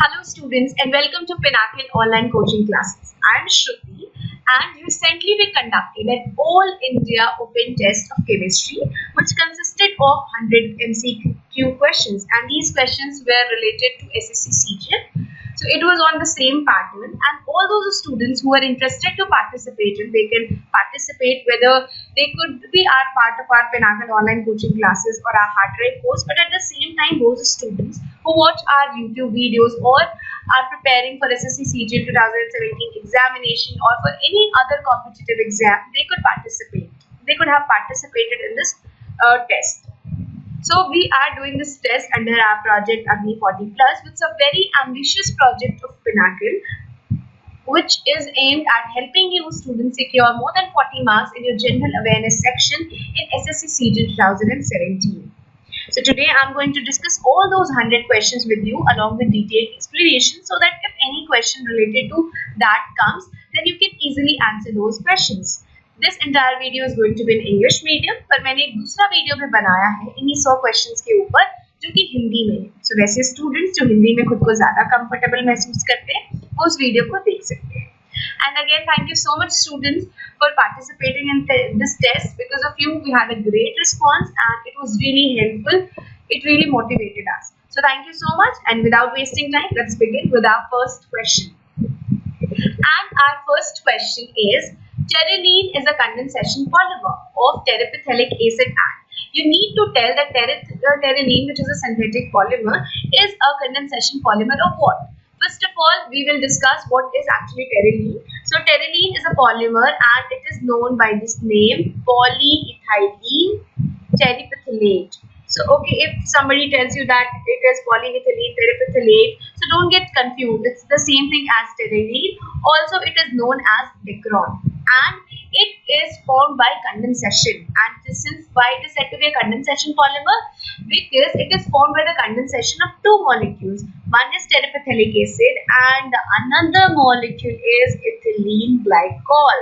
Hello students and welcome to Pinnacle online coaching classes. I am Shruti and recently we conducted an all India open test of chemistry which consisted of 100 MCQ questions, and these questions were related to SSC CGL. So it was on the same pattern, and all those students who are interested to participate in, they can participate whether they could be our part of our Pinnacle online coaching classes or our hard drive course, but at the same time those students who watch our YouTube videos or are preparing for SSC CGL 2017 examination or for any other competitive exam, they could participate. They could have participated in this test. So we are doing this test under our project Agni 40 Plus, which is a very ambitious project of Pinnacle, which is aimed at helping you students secure more than 40 marks in your general awareness section in SSC CGL 2017. So today I'm going to discuss all those 100 questions with you along with detailed explanation, so that if any question related to that comes, then you can easily answer those questions. This entire video is going to be in English medium, पर मैंने एक दूसरा video भी बनाया है इन्हीं 100 questions के ऊपर जो कि हिंदी में है. सो वैसे स्टूडेंट्स जो हिंदी में खुद को ज़्यादा कंफर्टेबल महसूस करते हैं वो उस वीडियो को देख सकते हैं. And again, thank you so much students for participating in this test. Because of you, we had a great response and it was really helpful. It really motivated us. So thank you so much, and without wasting time, let's begin with our first question. And our first question is, terylene is a condensation polymer of terephthalic acid, and you need to tell that terylene, which is a synthetic polymer, is a condensation polymer of what? First of all, we will discuss what is actually terylene. So terylene is a polymer and it is known by this name, polyethylene terephthalate. So okay, if somebody tells you that it is polyethylene terephthalate, so don't get confused. It's the same thing as terylene. Also, it is known as dicron, and it is formed by condensation. And since why it is said to be a condensation polymer? Because it is formed by the condensation of two molecules. One is terephthalic acid and another molecule is ethylene glycol.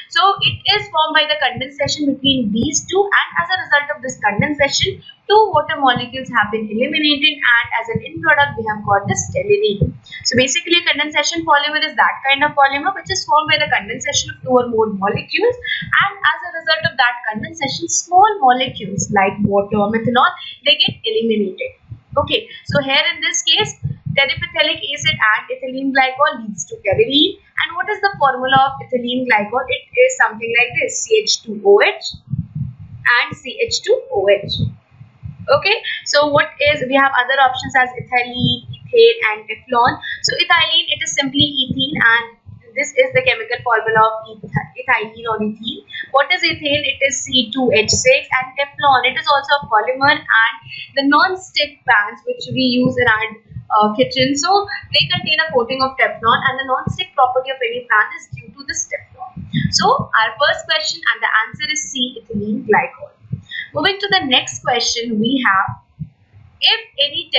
So it is formed by the condensation between these two, and as a result of this condensation, two water molecules have been eliminated, and as an end product we have got this terylene. So basically a condensation polymer is that kind of polymer which is formed by the condensation of two or more molecules, and as a result of that condensation, small molecules like water, methanol, they get eliminated. Okay, so here in this case, terephthalic acid and ethylene glycol leads to terylene. And what is the formula of ethylene glycol? It is something like this: CH2OH and CH2OH. Okay, so what is, we have other options as ethylene, ethane and Teflon. So ethylene, it is simply ethene, and this is the chemical formula of ethylene or ethene. What is ethane? It is C2H6, and Teflon, it is also a polymer, and the non-stick pans which we use in our kitchen, so they contain a coating of Teflon, and the non-stick property of any pan is due to this Teflon. So our first question, and the answer is C, ethylene glycol. Moving to the next question, we have, if any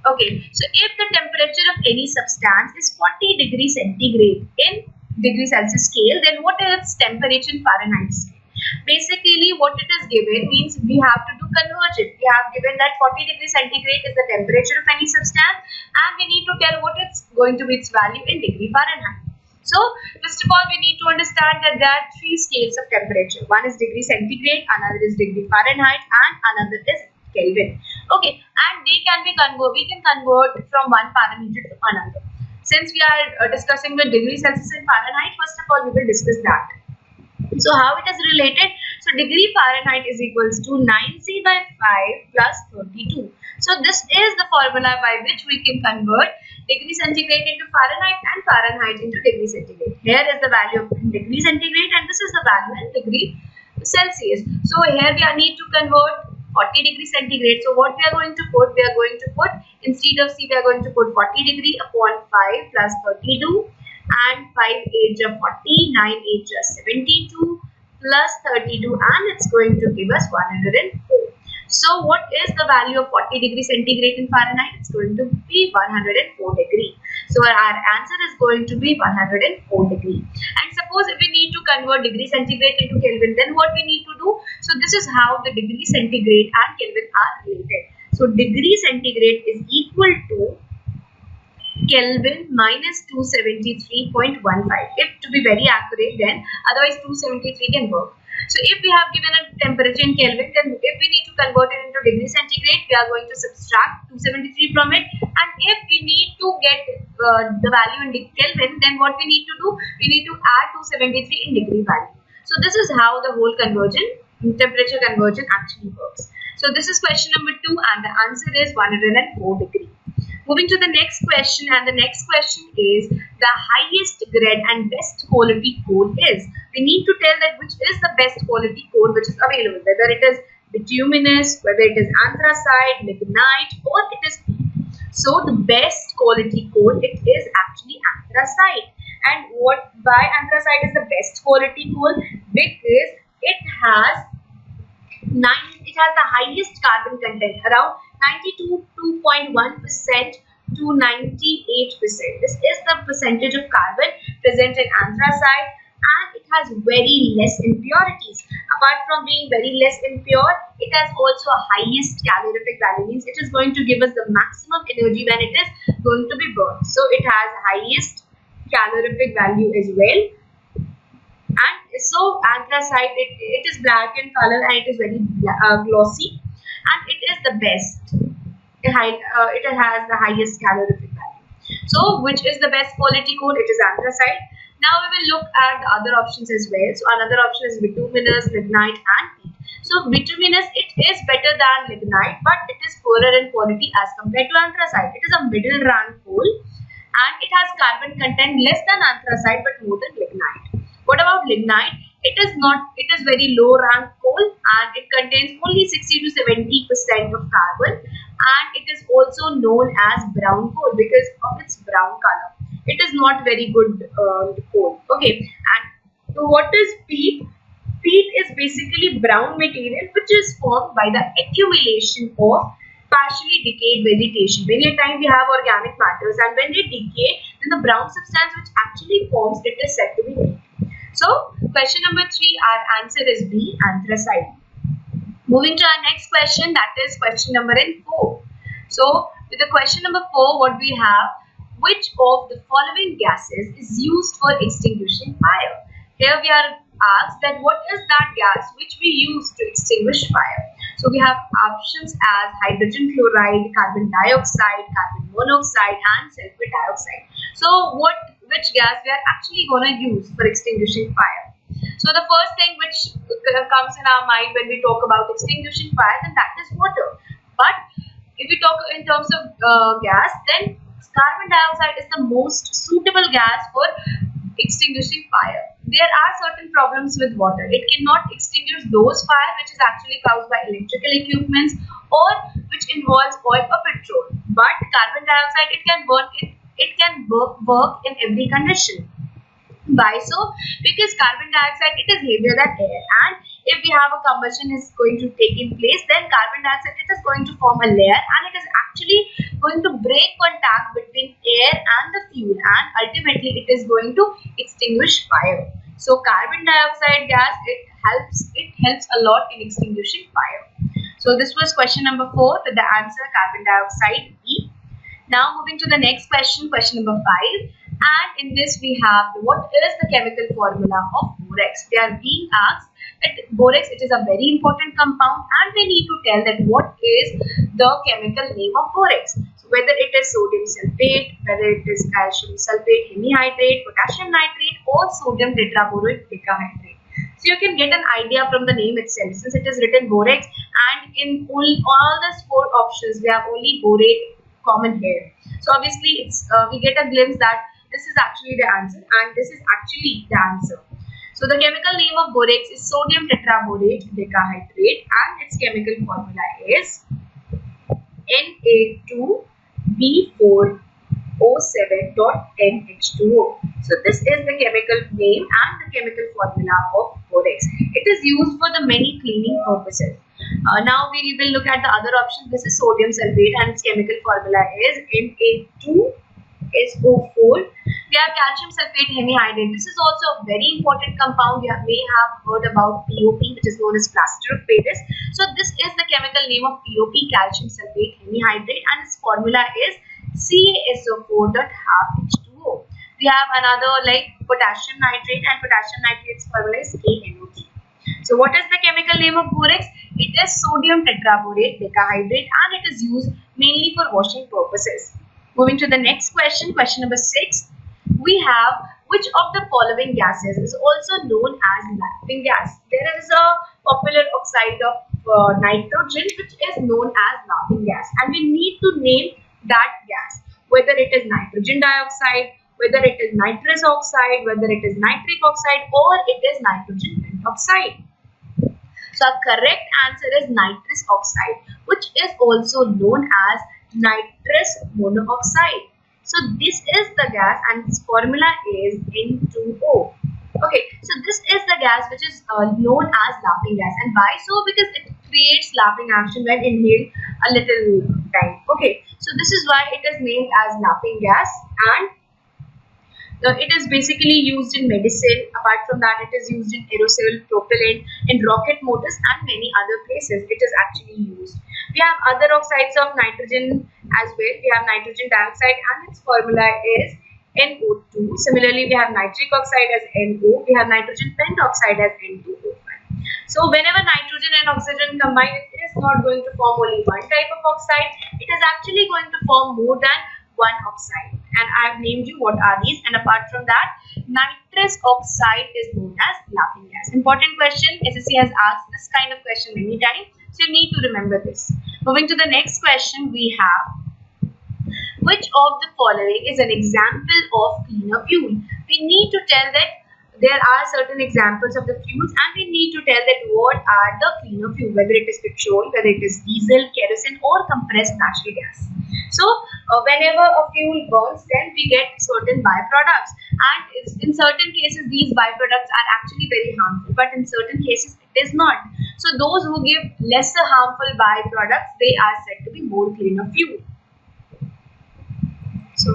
if the temperature of any substance is 40 degrees centigrade in degree Celsius scale, then what is its temperature in Fahrenheit scale? Basically, what it is given means we have to do conversion. We have given that 40 degrees centigrade is the temperature of any substance, and we need to tell what it's going to be its value in degree Fahrenheit. So first of all, we need to understand that there are three scales of temperature. One is degree centigrade, another is degree Fahrenheit, and another is Kelvin. Okay, and they can be we can convert from one parameter to another. Since we are discussing the degree Celsius and Fahrenheit, first of all we will discuss that. So how it is related? So degree Fahrenheit is equals to 9C by 5 plus 32. So this is the formula by which we can convert degree centigrade into Fahrenheit and Fahrenheit into degree centigrade. Here is the value of degree centigrade, and this is the value in degree Celsius. So here we need to convert 40 degree centigrade. So what we are going to put? We are going to put, instead of C, we are going to put 40 degree upon 5 plus 32, and 5 8 are 40, 9 8 are 72 plus 32, and it's going to give us 104. So what is the value of 40 degrees centigrade in Fahrenheit? It's going to be 104 degree. So our answer is going to be 104 degree. And suppose if we need to convert degree centigrade into Kelvin, then what we need to do? So this is how the degree centigrade and Kelvin are related. So degree centigrade is equal to Kelvin minus 273.15. If to be very accurate, then otherwise 273 can work. So if we have given a temperature in Kelvin, then if we need to convert it into degree centigrade, we are going to subtract 273 from it. And if we need to get the value in Kelvin, then what we need to do? We need to add 273 in degree value. So this is how the whole temperature conversion actually works. So this is question number 2, and the answer is 104 degree. Moving to the next question, and the next question is the highest grade and best quality coal is. We need to tell that which is the best quality coal which is available, whether it is bituminous, whether it is anthracite, lignite, or it is peat. So the best quality coal, it is actually anthracite. And why anthracite is the best quality coal? Because it has the highest carbon content, around 92.1% to 98%. This is the percentage of carbon present in anthracite, and it has very less impurities. Apart from being very less impure, it has also a highest calorific value, means it is going to give us the maximum energy when it is going to be burned. So it has highest calorific value as well. And so anthracite, it is black in color and it is very glossy, and it is the best. It has the highest calorific value. So which is the best quality coal? It is anthracite. Now we will look at the other options as well. So another option is bituminous, lignite, and peat. So bituminous, it is better than lignite, but it is poorer in quality as compared to anthracite. It is a middle rank coal, and it has carbon content less than anthracite but more than lignite. What about lignite? It is very low rank coal, and it contains only 60 to 70% of carbon, and it is also known as brown coal because of its brown color. It is not very good coal. Okay, and so what is peat? Peat is basically brown material which is formed by the accumulation of partially decayed vegetation. Many a time we have organic matters, and when they decay, then the brown substance which actually forms, it is said to be peat. So question number 3, our answer is B, anthracite. Moving to our next question, that is question number 4. So with the question number 4, what we have, which of the following gases is used for extinguishing fire? Here we are asked that what is that gas which we use to extinguish fire? So we have options as hydrogen chloride, carbon dioxide, carbon monoxide, and sulfur dioxide. So which gas we are actually going to use for extinguishing fire? So the first thing which comes in our mind when we talk about extinguishing fire, then that is water. But if we talk in terms of gas, then carbon dioxide is the most suitable gas for extinguishing fire. There are certain problems with water. It cannot extinguish those fire which is actually caused by electrical equipments or which involves oil or petrol. But carbon dioxide, it can work in every condition. Why so? Because carbon dioxide, it is heavier than air, and if we have a combustion is going to take in place, then carbon dioxide, it is going to form a layer, and it is actually going to break contact between air and the fuel, and ultimately it is going to extinguish fire. So carbon dioxide gas, it helps a lot in extinguishing fire. So this was question number 4 with the answer carbon dioxide E. Now moving to the next question, question number 5. And in this we have what is the chemical formula of borax? They are being asked that borax, it is a very important compound, and they need to tell that what is the chemical name of borax. So whether it is sodium sulfate, whether it is calcium sulfate hemihydrate, potassium nitrate, or sodium tetraboroid decahydrate. So you can get an idea from the name itself, since it is written borax, and in all the 4 options we have only borate common here. So obviously we get a glimpse that this is actually the answer, and this is actually the answer. So the chemical name of borax is sodium tetraborate decahydrate, and its chemical formula is Na2B4O7.NH2O. So this is the chemical name and the chemical formula of borax. It is used for the many cleaning purposes. Now we will look at the other option. This is sodium sulfate, and its chemical formula is Na2SO4. We have calcium sulfate hemihydrate. This is also a very important compound. You may have heard about POP, which is known as plaster of Paris. So this is the chemical name of POP, calcium sulfate hemihydrate, and its formula is SO4 dot half H2O. We have another like potassium nitrate, and potassium nitrate's formula is KNO3. So what is the chemical name of borax? It is sodium tetraborate decahydrate, and it is used mainly for washing purposes. Moving to the next question, question number 6. We have, which of the following gases is also known as laughing gas? There is a popular oxide of nitrogen which is known as laughing gas, and we need to name that gas, whether it is nitrogen dioxide, whether it is nitrous oxide, whether it is nitric oxide, or it is nitrogen pentoxide. So our correct answer is nitrous oxide, which is also known as nitrous monoxide. So this is the gas, and its formula is N2O. Okay, so this is the gas which is known as laughing gas, and why so? Because it creates laughing action when inhaled a little time. Okay, so this is why it is named as laughing gas, and it is basically used in medicine. Apart from that, it is used in aerosol, propellant, in rocket motors, and many other places it is actually used. We have other oxides of nitrogen as well. We have nitrogen dioxide, and its formula is NO2. Similarly, we have nitric oxide as NO. We have nitrogen pentoxide as N2O5. So whenever nitrogen and oxygen combine, it is not going to form only one type of oxide. It is actually going to form more than one oxide, and I have named you what are these. And apart from that, nitrous oxide is known as laughing gas. Important question. SSC has asked this kind of question many times, so you need to remember this. Moving to the next question, we have, which of the following is an example of cleaner fuel? We need to tell that there are certain examples of the fuels, and we need to tell that what are the cleaner fuel, whether it is petrol, whether it is diesel, kerosene, or compressed natural gas. So whenever a fuel burns, then we get certain byproducts, and in certain cases these byproducts are actually very harmful, but in certain cases it is not. So those who give lesser harmful byproducts, they are said to be more cleaner fuel. So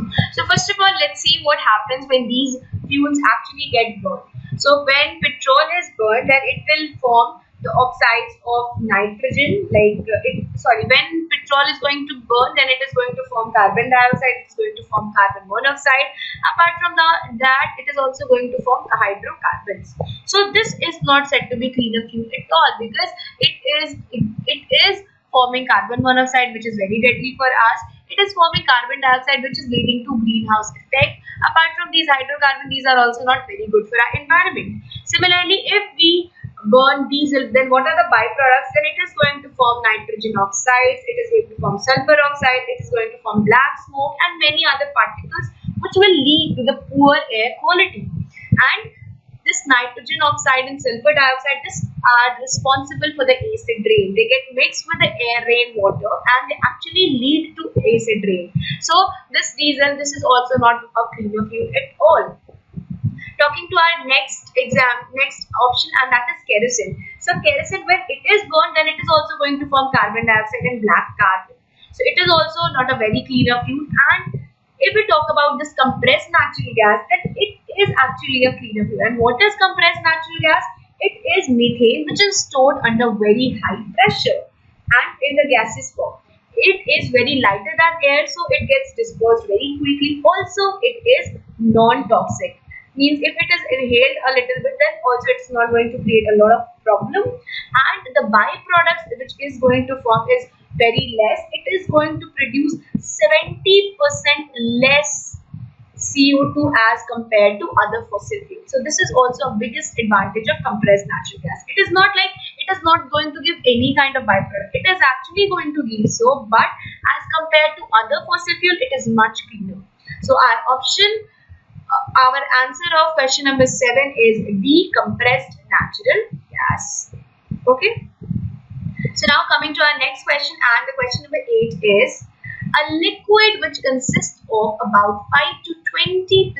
first of all, let's see what happens when these fuels actually get burned. So when petrol is burned, then it will form the oxides of nitrogen. When petrol is going to burn, then it is going to form carbon dioxide. It is going to form carbon monoxide. Apart from that, it is also going to form hydrocarbons. So this is not said to be cleaner fuel at all, because it is forming carbon monoxide, which is very deadly for us. It is forming carbon dioxide, which is leading to greenhouse effect. Apart from these hydrocarbons, these are also not very good for our environment. Similarly, if we burn diesel, then what are the byproducts? Then it is going to form nitrogen oxides, it is going to form sulfur oxide, it is going to form black smoke, and many other particles, which will lead to the poor air quality. And this nitrogen oxide and sulfur dioxide, this are responsible for the acid rain. They get mixed with the air rain water, and they actually lead to acid rain. So this diesel, this is also not a cleaner fuel at all. Talking to our next option, and that is kerosene. So kerosene, when it is burned, then it is also going to form carbon dioxide and black carbon. So it is also not a very cleaner fuel. And if we talk about this compressed natural gas, then it is actually a cleaner fuel. And what is compressed natural gas? It is methane, which is stored under very high pressure and in the gaseous form. It is very lighter than air, so it gets dispersed very quickly. Also, it is non-toxic. Means if it is inhaled a little bit, then also it's not going to create a lot of problem. And the byproducts which is going to form is very less. It is going to produce 70% less CO2 as compared to other fossil fuels. So this is also a biggest advantage of compressed natural gas. It is not like it is not going to give any kind of byproduct. It is actually going to give so, but as compared to other fossil fuel, it is much cleaner. So our answer of question number 7 is D, compressed natural gas. Okay. So now coming to our next question, and the question number 8 is, a liquid which consists of about 5 to 20%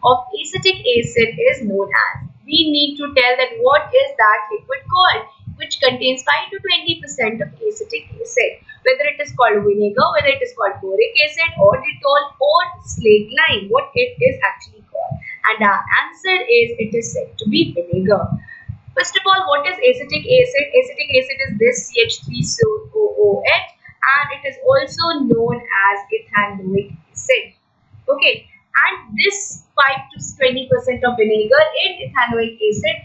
of acetic acid is known as. We need to tell that what is that liquid called, which contains 5 to 20% of acetic acid. Whether it is called vinegar, whether it is called boric acid, or Dettol, or slate lime, what it is actually called. And our answer is, it is said to be vinegar. First of all, what is acetic acid? Acetic acid is this CH3COOH, and it is also known as ethanoic acid. Okay, and this 5 to 20% of vinegar in ethanoic acid,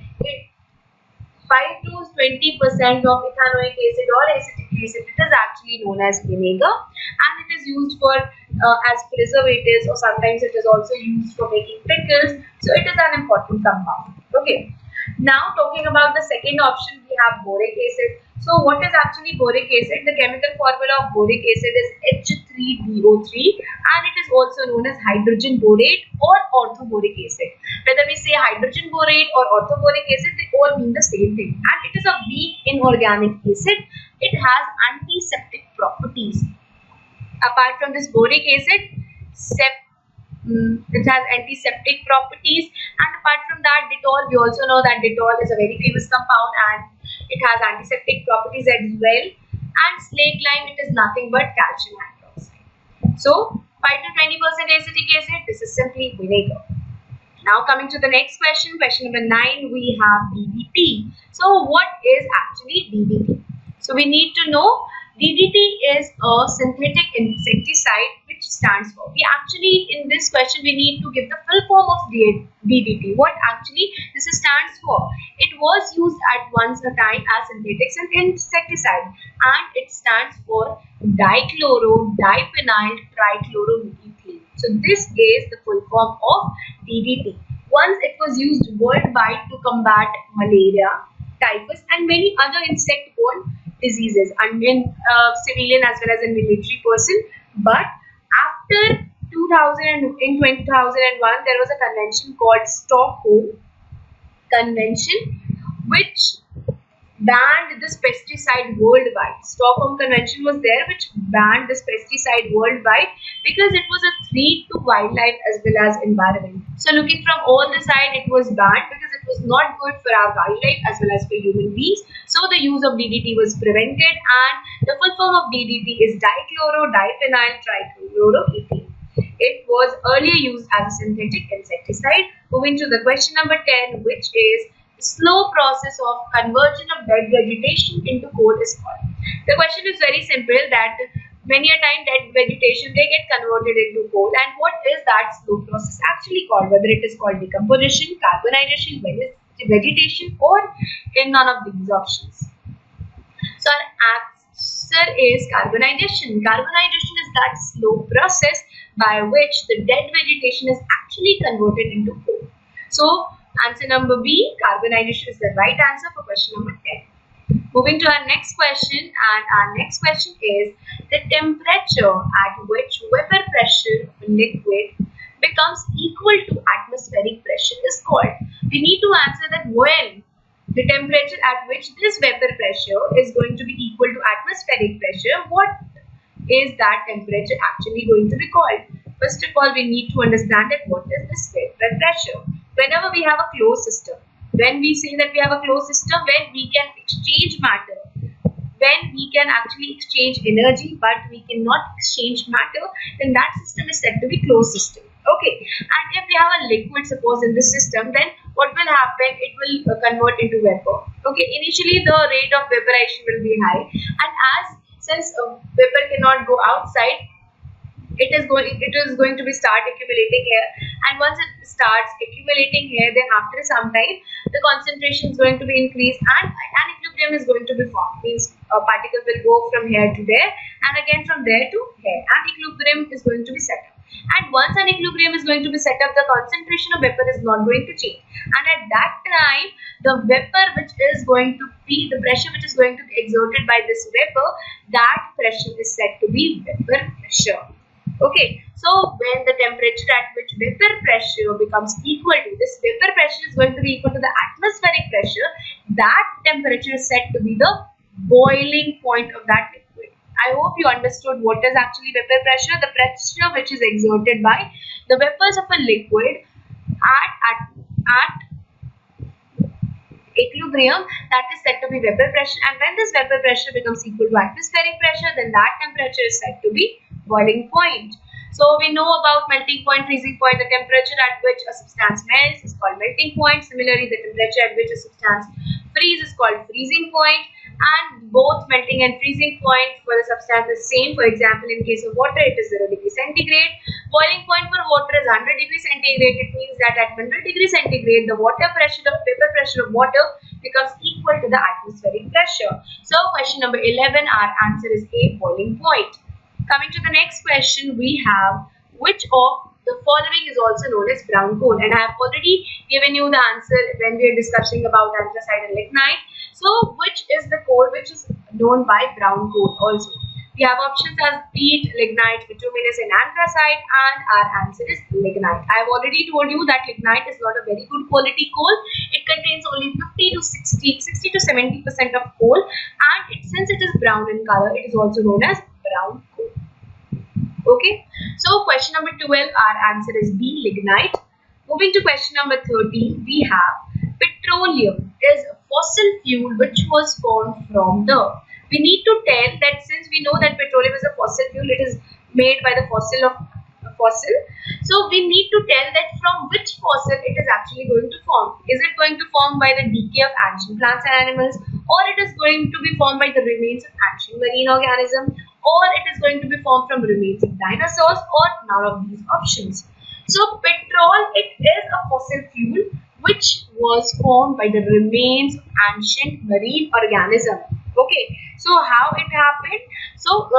5 to 20% of ethanoic acid or acetic acid, it is actually known as vinegar, and it is used for as preservatives, or sometimes it is also used for making pickles. So it is an important compound. Okay. Now talking about the second option, we have boric acid. So what is actually boric acid? The chemical formula of boric acid is H3BO3, and it is also known as hydrogen borate or orthoboric acid. Whether we say hydrogen borate or orthoboric acid, they all mean the same thing. And it is a weak inorganic acid. It has antiseptic properties. Apart from this boric acid, it has antiseptic properties, and apart from that, Dettol, we also know that Dettol is a very famous compound and it has antiseptic properties as well. And slaked lime, it is nothing but calcium hydroxide. So 5 to 20% acetic acid, this is simply vinegar. Now coming to the next question, question number 9, we have DDT. So what is actually DDT? So we need to know DDT is a synthetic insecticide, which stands for. We actually, in this question, we need to give the full form of DDT. What actually this stands for? It was used at once a time as synthetic insecticide, and it stands for dichloro diphenyl trichloromethyl. So this is the full form of DDT. Once it was used worldwide to combat malaria, typhus, and many other insect-borne diseases, and in civilian as well as in military person. But after 2001, there was a convention called Stockholm Convention, which banned this pesticide worldwide. Stockholm Convention was there, which banned this pesticide worldwide because it was a threat to wildlife as well as environment. So looking from all the side, it was banned because it was not good for our wildlife as well as for human beings. So the use of DDT was prevented, and the full form of DDT is dichloro diphenyl trichloromethyl. It was earlier used as a synthetic insecticide. Moving to the question number 10, which is slow process of conversion of dead vegetation into coal is called. The question is very simple, that many a time dead vegetation, they get converted into coal, and what is that slow process actually called? Whether it is called decomposition, carbonization, vegetation, or in none of these options. So our answer is carbonization. Carbonization is that slow process by which the dead vegetation is actually converted into coal. So answer number B, carbonization, is the right answer for question number 10. Moving to our next question, and our next question is the temperature at which vapor pressure of a liquid becomes equal to atmospheric pressure is called. We need to answer that when the temperature at which this vapor pressure is going to be equal to atmospheric pressure, what is that temperature actually going to be called? First of all, we need to understand that what is this vapor pressure. Whenever we have a closed system, when we say that we have a closed system, when we can exchange matter, when we can actually exchange energy, but we cannot exchange matter, then that system is said to be closed system. Okay, and if we have a liquid, suppose in this system, then what will happen? It will convert into vapor. Okay, initially the rate of vaporization will be high, and since vapor cannot go outside, it is going to be start accumulating here, and once it starts accumulating here, then after some time the concentration is going to be increased and an equilibrium is going to be formed. Means particles will go from here to there and again from there to here, and equilibrium is going to be set up. And once an equilibrium is going to be set up, the concentration of vapor is not going to change, and at that time the vapor which is going to be, the pressure which is going to be exerted by this vapor, that pressure is said to be vapor pressure. Okay, so when the temperature at which vapor pressure becomes equal to, this vapor pressure is going to be equal to the atmospheric pressure, that temperature is said to be the boiling point of that liquid. I hope you understood what is actually vapor pressure. The pressure which is exerted by the vapors of a liquid at equilibrium, that is said to be vapor pressure, and when this vapor pressure becomes equal to atmospheric pressure, then that temperature is said to be boiling point. So we know about melting point, freezing point. The temperature at which a substance melts is called melting point. Similarly, the temperature at which a substance freezes is called freezing point, and both melting and freezing point for the substance is same. For example, in case of water, it is 0 degree centigrade. Boiling point for water is 100 degree centigrade. It means that at 100 degree centigrade, the water pressure, the vapor pressure of water becomes equal to the atmospheric pressure. So question number 11, our answer is A, boiling point. Coming to the next question, we have which of the following is also known as brown coal, and I have already given you the answer when we are discussing about anthracite and lignite. So which is the coal which is known by brown coal also? We have options as peat, lignite, bituminous and anthracite, and our answer is lignite. I have already told you that lignite is not a very good quality coal. It contains only 50 to 60 to 70% of coal, and since it is brown in color, it is also known as brown coal. Okay, so question number 12, our answer is B, lignite. Moving to question number 13, we have petroleum is a fossil fuel which was formed from the. We need to tell that since we know that petroleum is a fossil fuel, it is made by the fossil of fossil. So we need to tell that from which fossil it is actually going to form. Is it going to form by the decay of ancient plants and animals, or it is going to be formed by the remains of ancient marine organisms, or it is going to be formed from remains of dinosaurs, or none of these options. So petrol, it is a fossil fuel which was formed by the remains of ancient marine organism. Okay, so how it happened? So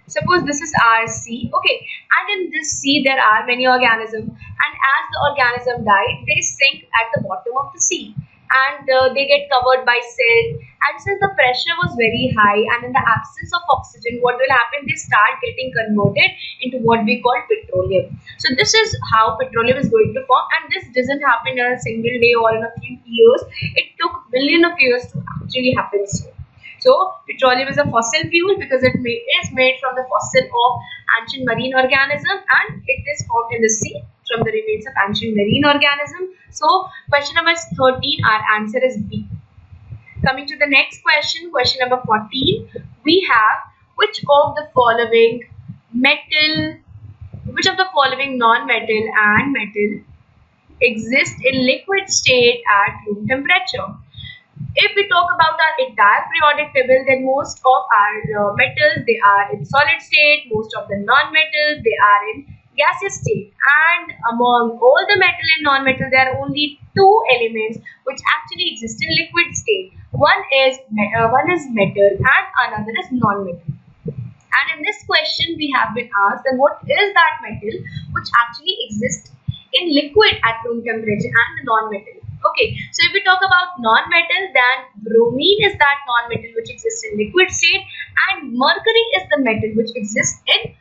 suppose this is our sea, okay, and in this sea there are many organisms, and as the organism died, they sink at the bottom of the sea, and they get covered by silt. And since the pressure was very high, and in the absence of oxygen, what will happen? They start getting converted into what we call petroleum. So this is how petroleum is going to form, and this doesn't happen in a single day or in a few years. It took millions of years to actually happen. So petroleum is a fossil fuel because it is made from the fossil of ancient marine organism, and it is formed in the sea from the remains of ancient marine organism. So question number 13, our answer is B. Coming to the next question, question number 14, we have which of the following non-metal and metal exist in liquid state at room temperature? If we talk about our entire periodic table, then most of our metals, they are in solid state. Most of the non-metals, they are in gaseous state. And among all the metal and non-metal, there are only two elements which actually exist in liquid state. One is metal and another is non-metal. And in this question, we have been asked that what is that metal which actually exists in liquid at room temperature and the non-metal. Okay, so if we talk about non-metal, then bromine is that non-metal which exists in liquid state, and mercury is the metal which exists in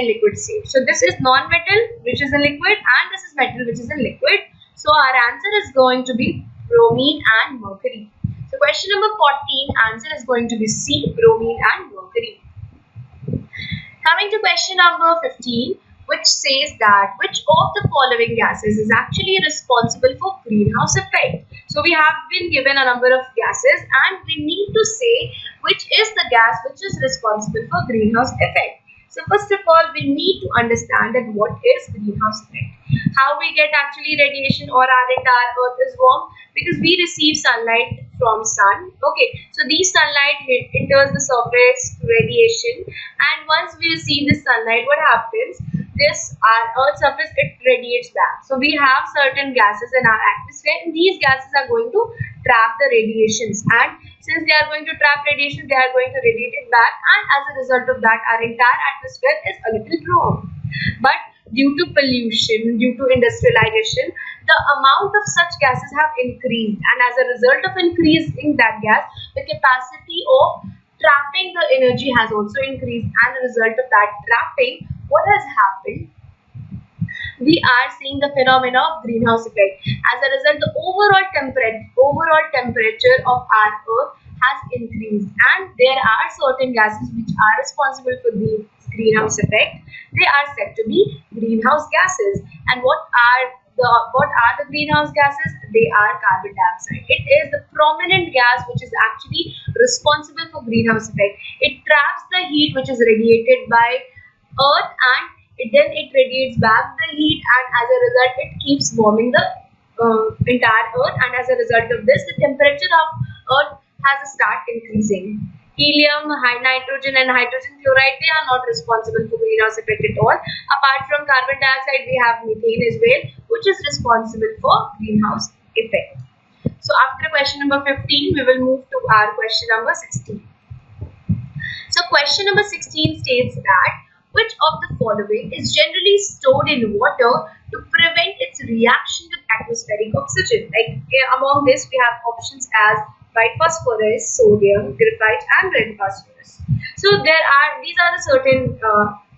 liquid state. So this is non-metal which is in liquid, and this is metal which is in liquid. So our answer is going to be bromine and mercury. So question number 14, answer is going to be C, bromine and mercury. Coming to question number 15, which says that which of the following gases is actually responsible for greenhouse effect. So we have been given a number of gases, and we need to say which is the gas which is responsible for greenhouse effect. So first of all, we need to understand that what is greenhouse effect. How we get actually radiation, or our entire earth is warm? Because we receive sunlight from sun. Okay, so these sunlight enters the surface radiation, and once we receive this sunlight, what happens? Our earth's surface, it radiates back. So we have certain gases in our atmosphere, and these gases are going to trap the radiations, and since they are going to trap radiation, they are going to radiate it back, and as a result of that, our entire atmosphere is a little warm. But due to pollution, due to industrialization, the amount of such gases have increased, and as a result of increasing that gas, the capacity of trapping the energy has also increased, and as a result of that trapping, what has happened? We are seeing the phenomena of greenhouse effect. As a result, the overall temperature of our earth has increased, and there are certain gases which are responsible for the greenhouse effect. They are said to be greenhouse gases. And what are the greenhouse gases? They are carbon dioxide. It is the prominent gas which is actually responsible for greenhouse effect. It traps the heat which is radiated by earth, and then it radiates back the heat, and as a result it keeps warming the entire earth, and as a result of this, the temperature of earth has start increasing. Helium, nitrogen and hydrogen chloride, they are not responsible for greenhouse effect at all. Apart from carbon dioxide, we have methane as well, which is responsible for greenhouse effect. So after question number 15, we will move to our question number 16. So question number 16 states that which of the following is generally stored in water to prevent its reaction with atmospheric oxygen? Like among this, we have options as white phosphorus, sodium, graphite, and red phosphorus. So these are the certain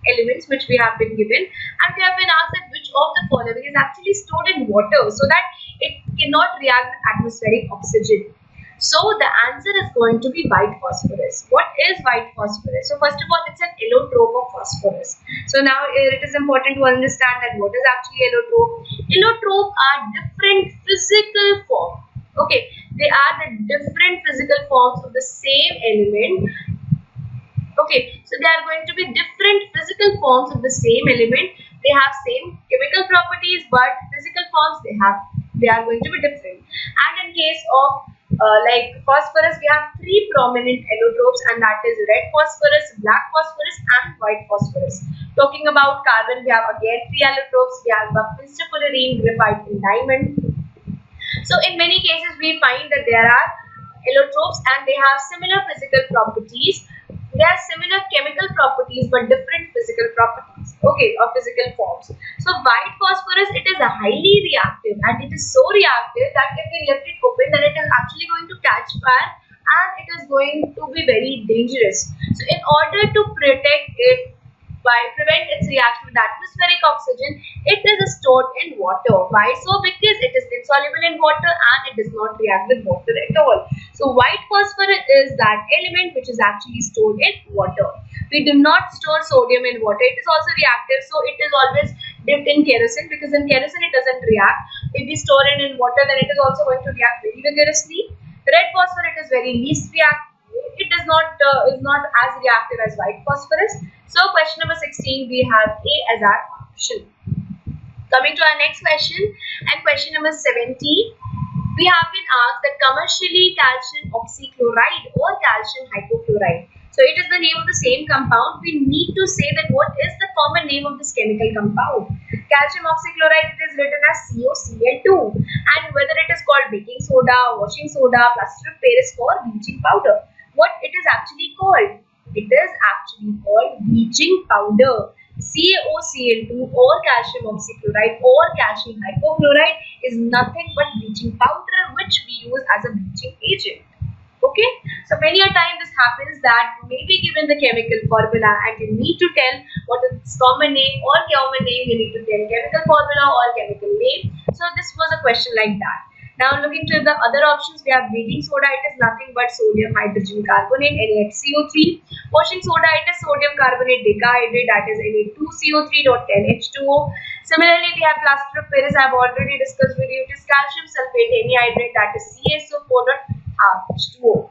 elements which we have been given, and we have been asked that which of the following is actually stored in water so that it cannot react with atmospheric oxygen. So the answer is going to be white phosphorus. What is white phosphorus? So first of all, it's an allotrope of phosphorus. So now it is important to understand that what is actually allotrope. Allotrope are different physical forms. Okay, they are the different physical forms of the same element. Okay, so they are going to be different physical forms of the same element. They have same chemical properties, but physical forms they are going to be different. And in case of like phosphorus, we have three prominent allotropes, and that is red phosphorus, black phosphorus, and white phosphorus. Talking about carbon, we have again three allotropes. We have polystyrene, graphite, and diamond. So in many cases, we find that there are allotropes and they have similar physical properties. They have similar chemical properties but different physical properties, okay, or physical forms. So white phosphorus, it is a highly reactive, and it is so reactive that if we left it open, then it is actually going to catch fire and it is going to be very dangerous. So in order to protect it prevent its reaction with atmospheric oxygen, it is stored in water. Why so? Because it is insoluble in water and it does not react with water at all. So white phosphorus is that element which is actually stored in water. We do not store sodium in water. It is also reactive, so it is always dipped in kerosene, because in kerosene it doesn't react. If we store it in water, then it is also going to react very vigorously. Red phosphorus is very least reactive. It is not as reactive as white phosphorus. So question number 16, we have A as our option. Coming to our next question, and question number 17, we have been asked that commercially calcium oxychloride or calcium hypochlorite. So it is the name of the same compound. We need to say that what is the common name of this chemical compound. Calcium oxychloride, it is written as COCl2, and whether it is called baking soda, washing soda, plaster of Paris, or bleaching powder. What it is actually called? It is actually called bleaching powder. CaOCl2 or calcium oxychloride or calcium hypochlorite is nothing but bleaching powder, which we use as a bleaching agent. Okay, so many a time this happens that you may be given the chemical formula and you need to tell what is its common name or common name. You need to tell chemical formula or chemical name. So this was a question like that. Now looking to the other options, we have baking soda. It is nothing but sodium hydrogen carbonate, NaHCO3. Washing soda, it is sodium carbonate decahydrate, that is Na2CO3.10H2O. Similarly, we have plaster of Paris. I have already discussed with you. It is calcium sulfate anhydride, that is CaSO4.H2O.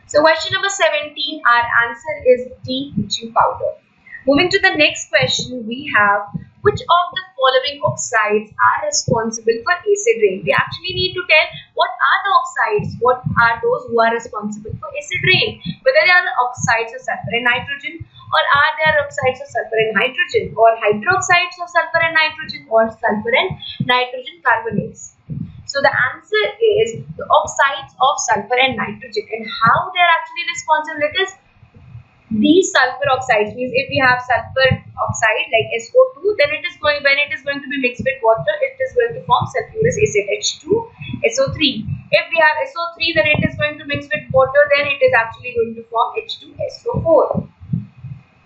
So question number 17, our answer is D, bleaching powder. Moving to the next question, we have which of the following oxides are responsible for acid rain? We actually need to tell what are the oxides, what are those who are responsible for acid rain, whether they are the oxides of sulfur and nitrogen, or are there oxides of sulfur and hydrogen, or hydroxides of sulfur and nitrogen, or sulfur and nitrogen carbonates. So the answer is the oxides of sulfur and nitrogen. And how they are actually responsible? It is these sulfur oxides, means if we have sulfur oxide like SO2, then it is going to be mixed with water, it is going to form sulfurous acid H2SO3. If we have SO3, then it is going to mix with water, then it is actually going to form H2SO4.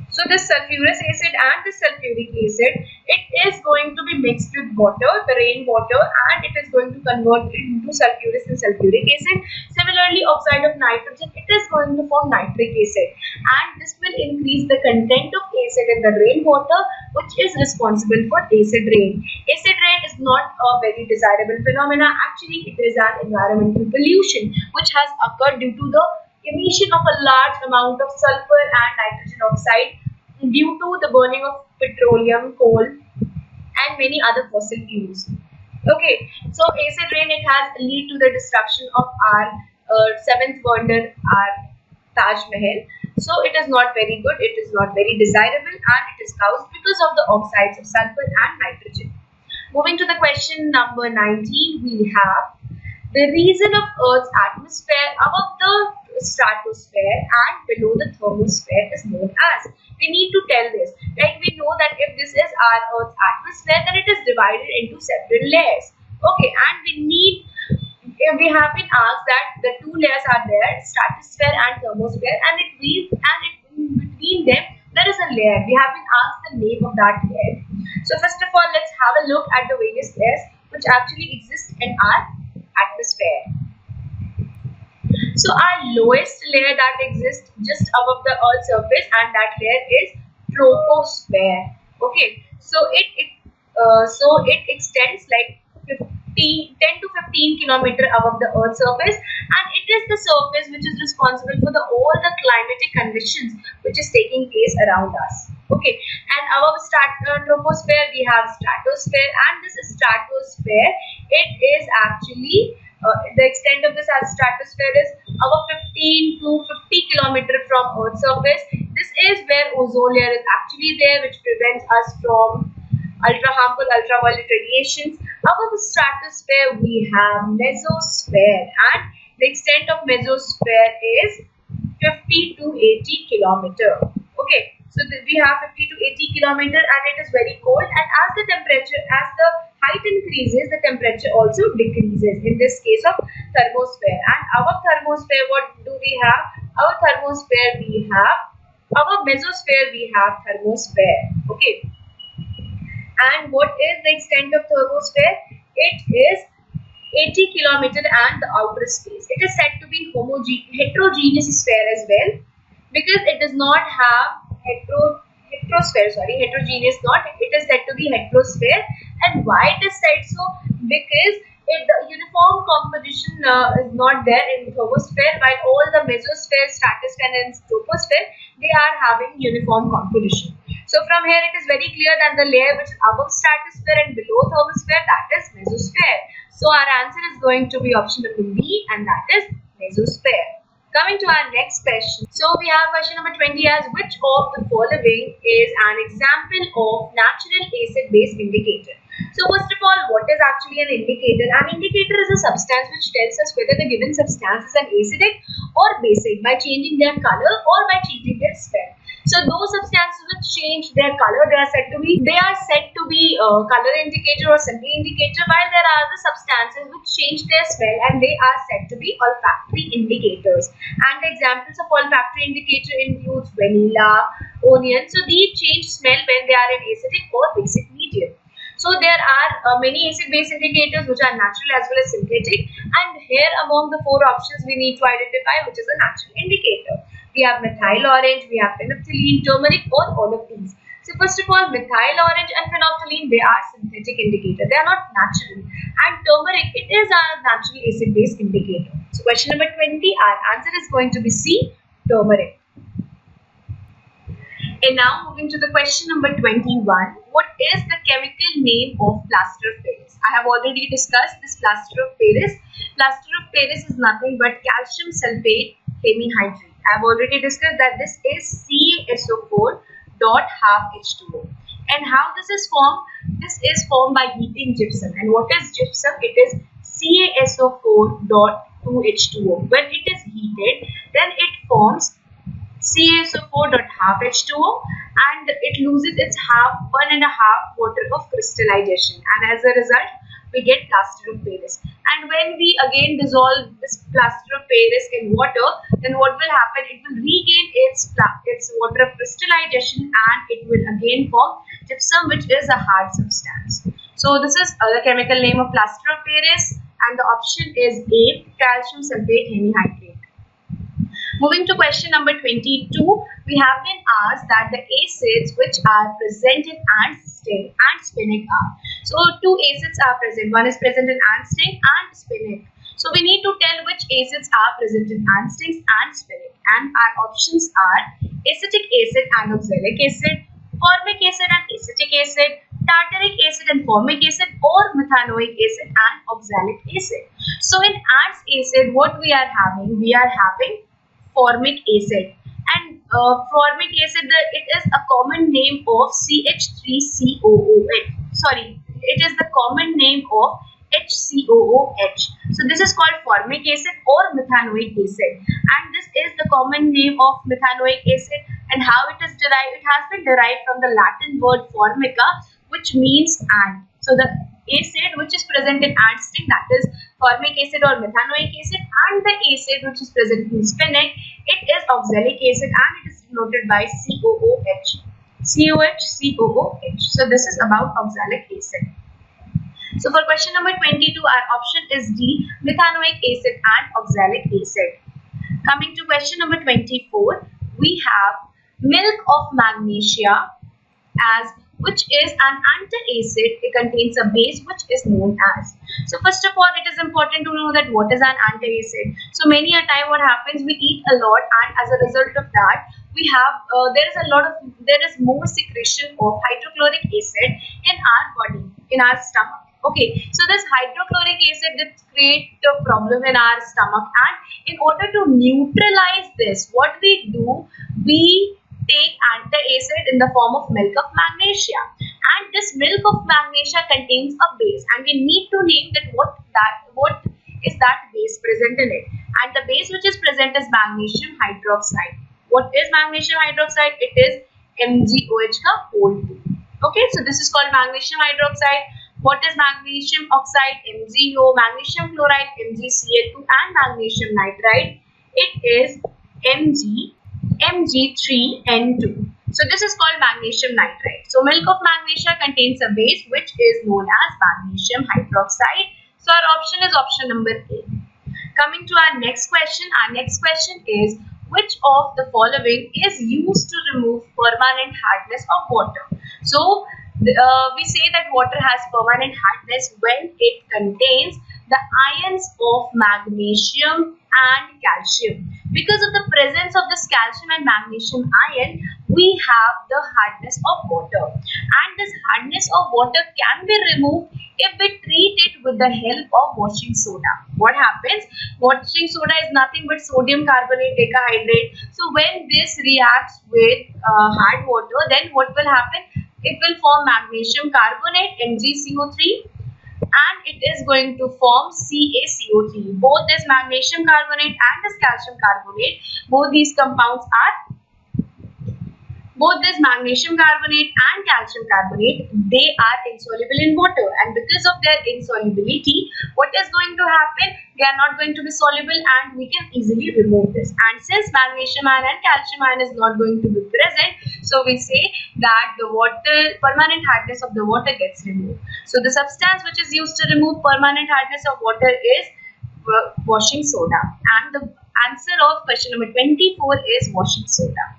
So this sulfurous acid and the sulfuric acid, it is going to be mixed with water, the rainwater, and it is going to convert it into sulfurous and sulfuric acid. Similarly, oxide of nitrogen, it is going to form nitric acid, and this will increase the content of acid in the rainwater, which is responsible for acid rain. Acid rain is not a very desirable phenomena. Actually, it is an environmental pollution which has occurred due to the emission of a large amount of sulfur and nitrogen oxide due to the burning of petroleum, coal, and many other fossil fuels. Okay, so acid rain, it has lead to the destruction of our seventh wonder, our Taj Mahal. So it is not very good, it is not very desirable, and it is caused because of the oxides of sulfur and nitrogen. Moving to the question number 19, we have the region of Earth's atmosphere above the stratosphere and below the thermosphere is known as. We need to tell this. Like we know that if this is our Earth's atmosphere, then it is divided into several layers. Okay, and we have been asked that the two layers are there, stratosphere and thermosphere, and in between them there is a layer. We have been asked the name of that layer. So first of all, let's have a look at the various layers which actually exist in our atmosphere. So our lowest layer that exists just above the Earth's surface, and that layer is troposphere. Okay, so it extends like 10 to 15 kilometer above the Earth's surface, and it is the surface which is responsible for all the climatic conditions which is taking place around us. Okay, and above troposphere we have stratosphere, and this stratosphere, it is actually the extent of this stratosphere is above 15 to 50 kilometer from Earth's surface. This is where ozone layer is actually there, which prevents us from harmful ultraviolet radiations. Above the stratosphere we have mesosphere, and the extent of mesosphere is 50 to 80 kilometer. Okay, so we have 50 to 80 kilometer, and it is very cold, and as the height increases, the temperature also decreases, in this case of thermosphere. And above thermosphere, what do we have? Above thermosphere we have, above mesosphere we have thermosphere. Okay, and what is the extent of thermosphere? It is 80 kilometer, and the outer space, it is said to be heterogeneous sphere as well, because it does not have heterogeneous not, it is said to be heterosphere. And why it is said so? Because the uniform composition is not there in thermosphere, while all the mesosphere, stratosphere and troposphere, they are having uniform composition. So from here it is very clear that the layer which is above stratosphere and below thermosphere, that is mesosphere. So our answer is going to be option number B, and that is mesosphere. Coming to our next question. So we have question number 20 as, which of the following is an example of natural acid-base indicator? So first of all, what is actually an indicator? An indicator is a substance which tells us whether the given substance is an acidic or basic by changing their color or by changing their smell. So those substances which change their color, they are said to be color indicator or simple indicator, while there are the substances which change their smell, and they are said to be olfactory indicators. And the examples of olfactory indicator includes vanilla, onion. So these change smell when they are in acidic or basic medium. So there are many acid-base indicators which are natural as well as synthetic, and here among the four options we need to identify which is a natural indicator. We have methyl orange, we have phenolphthalein, turmeric, or all of these. So first of all, methyl orange and phenolphthalein, they are synthetic indicator. They are not natural. And turmeric, it is a natural acid-base indicator. So question number 20, our answer is going to be C, turmeric. And now moving to the question number 21, what is the chemical name of plaster of Paris? I have already discussed this plaster of Paris. Plaster of Paris is nothing but calcium sulfate hemihydrate. I have already discussed that this is CaSO4 dot half H2O. And how this is formed? This is formed by heating gypsum. And what is gypsum? It is CaSO4 dot 2H2O. When it is heated, then it forms CaSO4 dot half H2O, and it loses its 1.5 water of crystallization, and as a result we get plaster of Paris. And when we again dissolve this plaster of Paris in water, then what will happen? It will regain its water of crystallization, and it will again form gypsum, which is a hard substance. So this is the chemical name of plaster of Paris, and the option is A, calcium sulfate hemihydrate. Moving to question number 22, we have been asked that the acids which are present in ant sting and spinach are. So two acids are present. One is present in ant sting and spinach. So we need to tell which acids are present in ant stings and spinach. And our options are acetic acid and oxalic acid, formic acid and acetic acid, tartaric acid and formic acid, or methanoic acid and oxalic acid. So in ants acid, what we are having? We are having formic acid, and formic acid, it is a common name of CH3COOH. Sorry, it is the common name of HCOOH. So this is called formic acid or methanoic acid, and this is the common name of methanoic acid. And how it is derived? It has been derived from the Latin word formica, which means ant. So the acid which is present in ant sting, that is formic acid or methanoic acid, and the acid which is present in spinach, it is oxalic acid, and it is denoted by COOH. COOH. So this is about oxalic acid. So for question number 22, our option is D, methanoic acid and oxalic acid. Coming to question number 24, we have milk of magnesia, as which is an antacid. It contains a base which is known as. So first of all, it is important to know that what is an antacid. So many a time what happens, we eat a lot, and as a result of that, we have there is more secretion of hydrochloric acid in our body, in our stomach. Okay, so this hydrochloric acid that create a problem in our stomach, and in order to neutralize this, what we do, we take antacid in the form of milk of magnesia, and this milk of magnesia contains a base, and we need to name that what is that base present in it, and the base which is present is magnesium hydroxide. What is magnesium hydroxide? It is MgOH ka whole 2. Okay, so this is called magnesium hydroxide. What is magnesium oxide? MgO, magnesium chloride, MgCl2, and magnesium nitride. It is Mg3N2. So this is called magnesium nitride. So milk of magnesia contains a base which is known as magnesium hydroxide. So our option is option number A. Coming to our next question is, which of the following is used to remove permanent hardness of water? So we say that water has permanent hardness when it contains the ions of magnesium and calcium. Because of the presence of this calcium and magnesium ion, we have the hardness of water, and this hardness of water can be removed if we treat it with the help of washing soda. What happens? Washing soda is nothing but sodium carbonate decahydrate. So when this reacts with hard water, then what will happen? It will form magnesium carbonate, MgCO3, and it is going to form CaCO3. Both this magnesium carbonate and this calcium carbonate, both these compounds are, both this magnesium carbonate and calcium carbonate, they are insoluble in water, and because of their insolubility, what is going to happen? They are not going to be soluble, and we can easily remove this. And since magnesium ion and calcium ion is not going to be present, so we say that the water, permanent hardness of the water gets removed. So the substance which is used to remove permanent hardness of water is washing soda, and the answer of question number 24 is washing soda.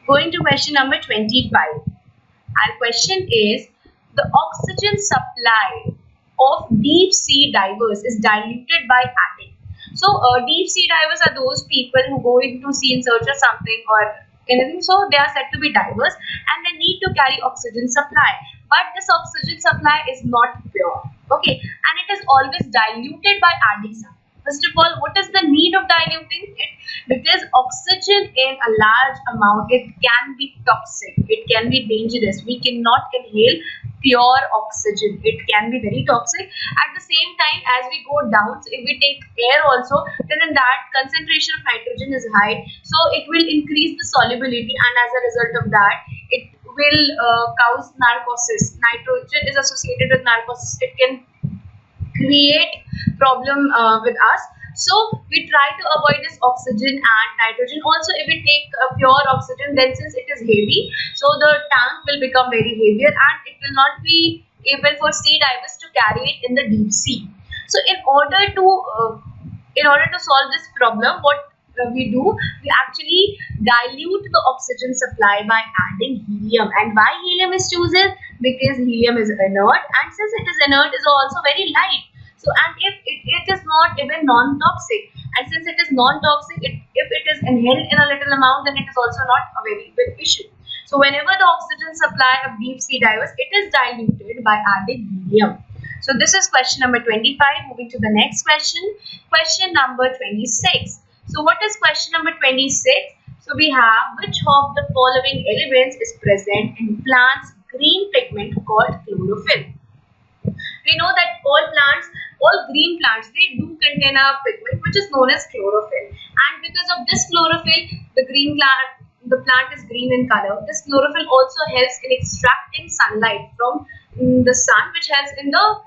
Going to question number 25. Our question is, the oxygen supply of deep sea divers is diluted by adding. So deep sea divers are those people who go into sea in search of something or anything. So they are said to be divers, and they need to carry oxygen supply. But this oxygen supply is not pure. Okay, and it is always diluted by adding something. First of all, what is the need of diluting it? Because oxygen in a large amount, it can be toxic, it can be dangerous. We cannot inhale pure oxygen, it can be very toxic. At the same time, as we go down, so if we take air also, then in that concentration of nitrogen is high, so it will increase the solubility, and as a result of that, it will cause narcosis. Nitrogen is associated with narcosis. It can create problem with us. So we try to avoid this oxygen and nitrogen. Also, if we take pure oxygen, then since it is heavy, so the tank will become very heavier, and it will not be able for sea divers to carry it in the deep sea. So in order to solve this problem, what we do, we actually dilute the oxygen supply by adding helium. And why helium is chosen? Because helium is inert, and since it is inert, is also very light. So, and if it is not even non-toxic, and since it is non-toxic, if it is inhaled in a little amount, then it is also not a very big issue. So whenever the oxygen supply of deep sea divers, it is diluted by adding helium. So this is question number 25. Moving to the next question. Question number 26. So what is question number 26? So we have, which of the following elements is present in plants' green pigment called chlorophyll? We know that all green plants, they do contain a pigment which is known as chlorophyll. And because of this chlorophyll, the plant is green in color. This chlorophyll also helps in extracting sunlight from the sun, which helps in the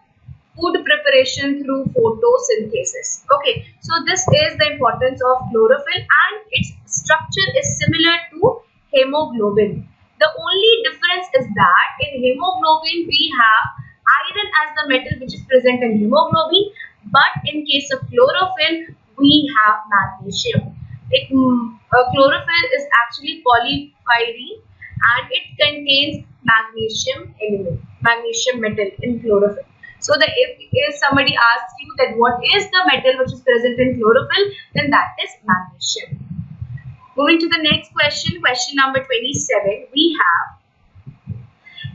food preparation through photosynthesis. Okay, so this is the importance of chlorophyll, and its structure is similar to hemoglobin. The only difference is that in hemoglobin we have iron as the metal which is present in hemoglobin, but in case of chlorophyll we have magnesium. Chlorophyll is actually polypyrene and it contains magnesium element, magnesium metal in chlorophyll. So if somebody asks you that what is the metal which is present in chlorophyll, then that is magnesium. Moving to the next question, question number 27, we have,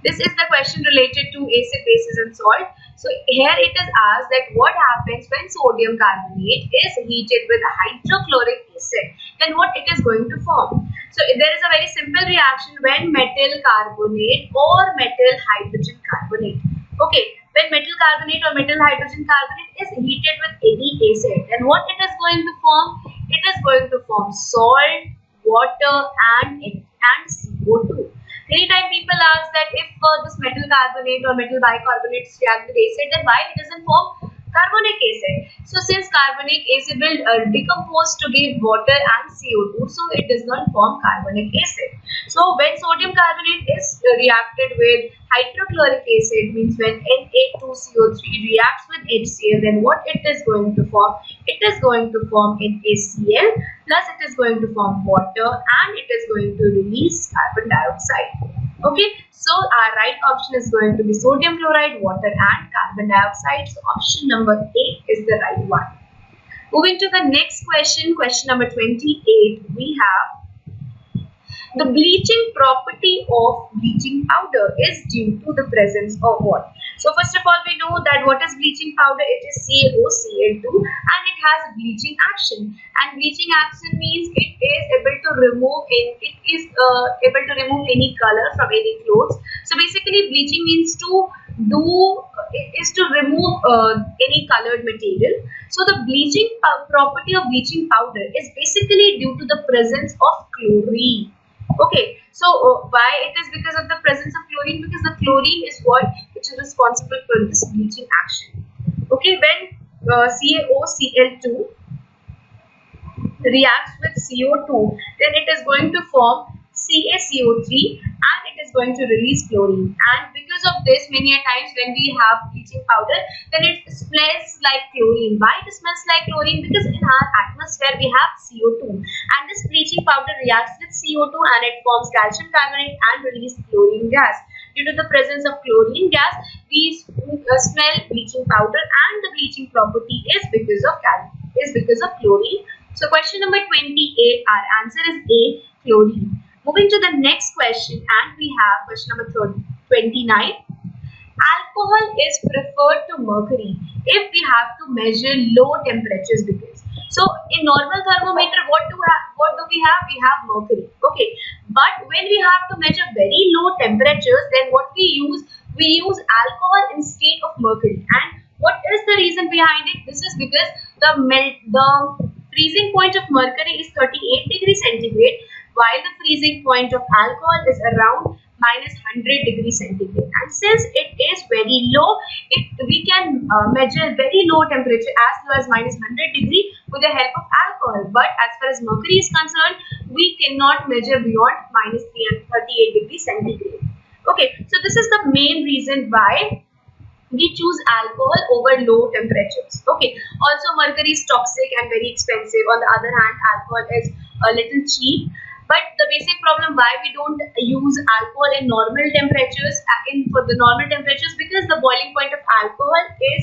this is the question related to acid, bases and salt. So here it is asked that what happens when sodium carbonate is heated with hydrochloric acid, then what it is going to form. So there is a very simple reaction when metal carbonate or metal hydrogen carbonate. Okay, when metal carbonate or metal hydrogen carbonate is heated with any acid, then what it is going to form? It is going to form salt, water and CO2. Anytime people ask that if this metal carbonate or metal bicarbonate react with acid, then why it doesn't form carbonic acid? So since carbonic acid will decompose to give water and CO2, so it does not form carbonic acid. So when sodium carbonate is reacted with hydrochloric acid, means when Na2CO3 reacts with HCl, then what it is going to form? It is going to form NaCl, plus it is going to form water, and it is going to release carbon dioxide. Okay, so our right option is going to be sodium chloride, water and carbon dioxide. So option number A is the right one. Moving to the next question, question number 28, we have, the bleaching property of bleaching powder is due to the presence of what? So first of all, we know that what is bleaching powder? It is CaOCl2 and it has bleaching action. And bleaching action means it is able to remove any color from any clothes. So basically, bleaching means to remove any colored material. So the bleaching property of bleaching powder is basically due to the presence of chlorine. Okay, so why it is because of the presence of chlorine? Because the chlorine is which is responsible for this bleaching action. Okay, when CaOCl2 reacts with CO2, then it is going to form CaCO3 and it is going to release chlorine. And because of this, many a times when we have bleaching powder, then it smells like chlorine. Why it smells like chlorine? Because in our atmosphere we have CO2 and this bleaching powder reacts with CO2 and it forms calcium carbonate and release chlorine gas. Due to the presence of chlorine gas, we smell bleaching powder, and the bleaching property is because of chlorine. So question number 28, our answer is A, chlorine. Moving to the next question, and we have question number 29. Alcohol is preferred to mercury if we have to measure low temperatures, because so in normal thermometer what do we have? We have mercury. Okay, but when we have to measure very low temperatures, then what we use alcohol instead of mercury. And what is the reason behind it? This is because the freezing point of mercury is 38 degrees centigrade, while the freezing point of alcohol is around -100 degrees centigrade. And since it is very low, we can measure very low temperature as low as -100 degree with the help of alcohol. But as far as mercury is concerned, we cannot measure beyond -38 degrees centigrade. Okay, so this is the main reason why we choose alcohol over low temperatures. Okay, also mercury is toxic and very expensive. On the other hand, alcohol is a little cheap. But the basic problem why we don't use alcohol in normal temperatures, because the boiling point of alcohol is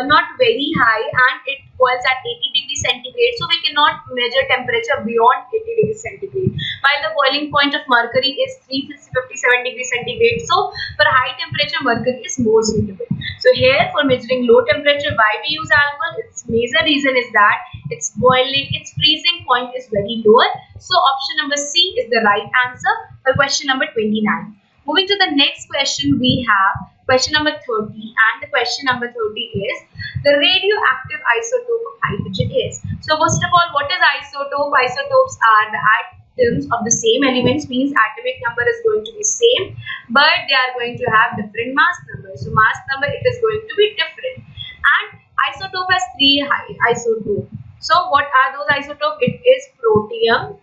not very high, and it boils at 80 degrees centigrade, so we cannot measure temperature beyond 80 degrees centigrade, while the boiling point of mercury is 357 degrees centigrade. So for high temperature, mercury is more suitable. So here for measuring low temperature, why we use alcohol? Its major reason is that its freezing point is very lower. So option number C is the right answer for question number 29. Moving to the next question, we have question number 30, and the question number 30 is the radioactive isotope of hydrogen is. So first of all, what is isotope? Isotopes are the atoms of the same elements, means atomic number is going to be same, but they are going to have different mass numbers. So mass number, it is going to be different. And isotope has three isotopes. So what are those isotopes? It is protium,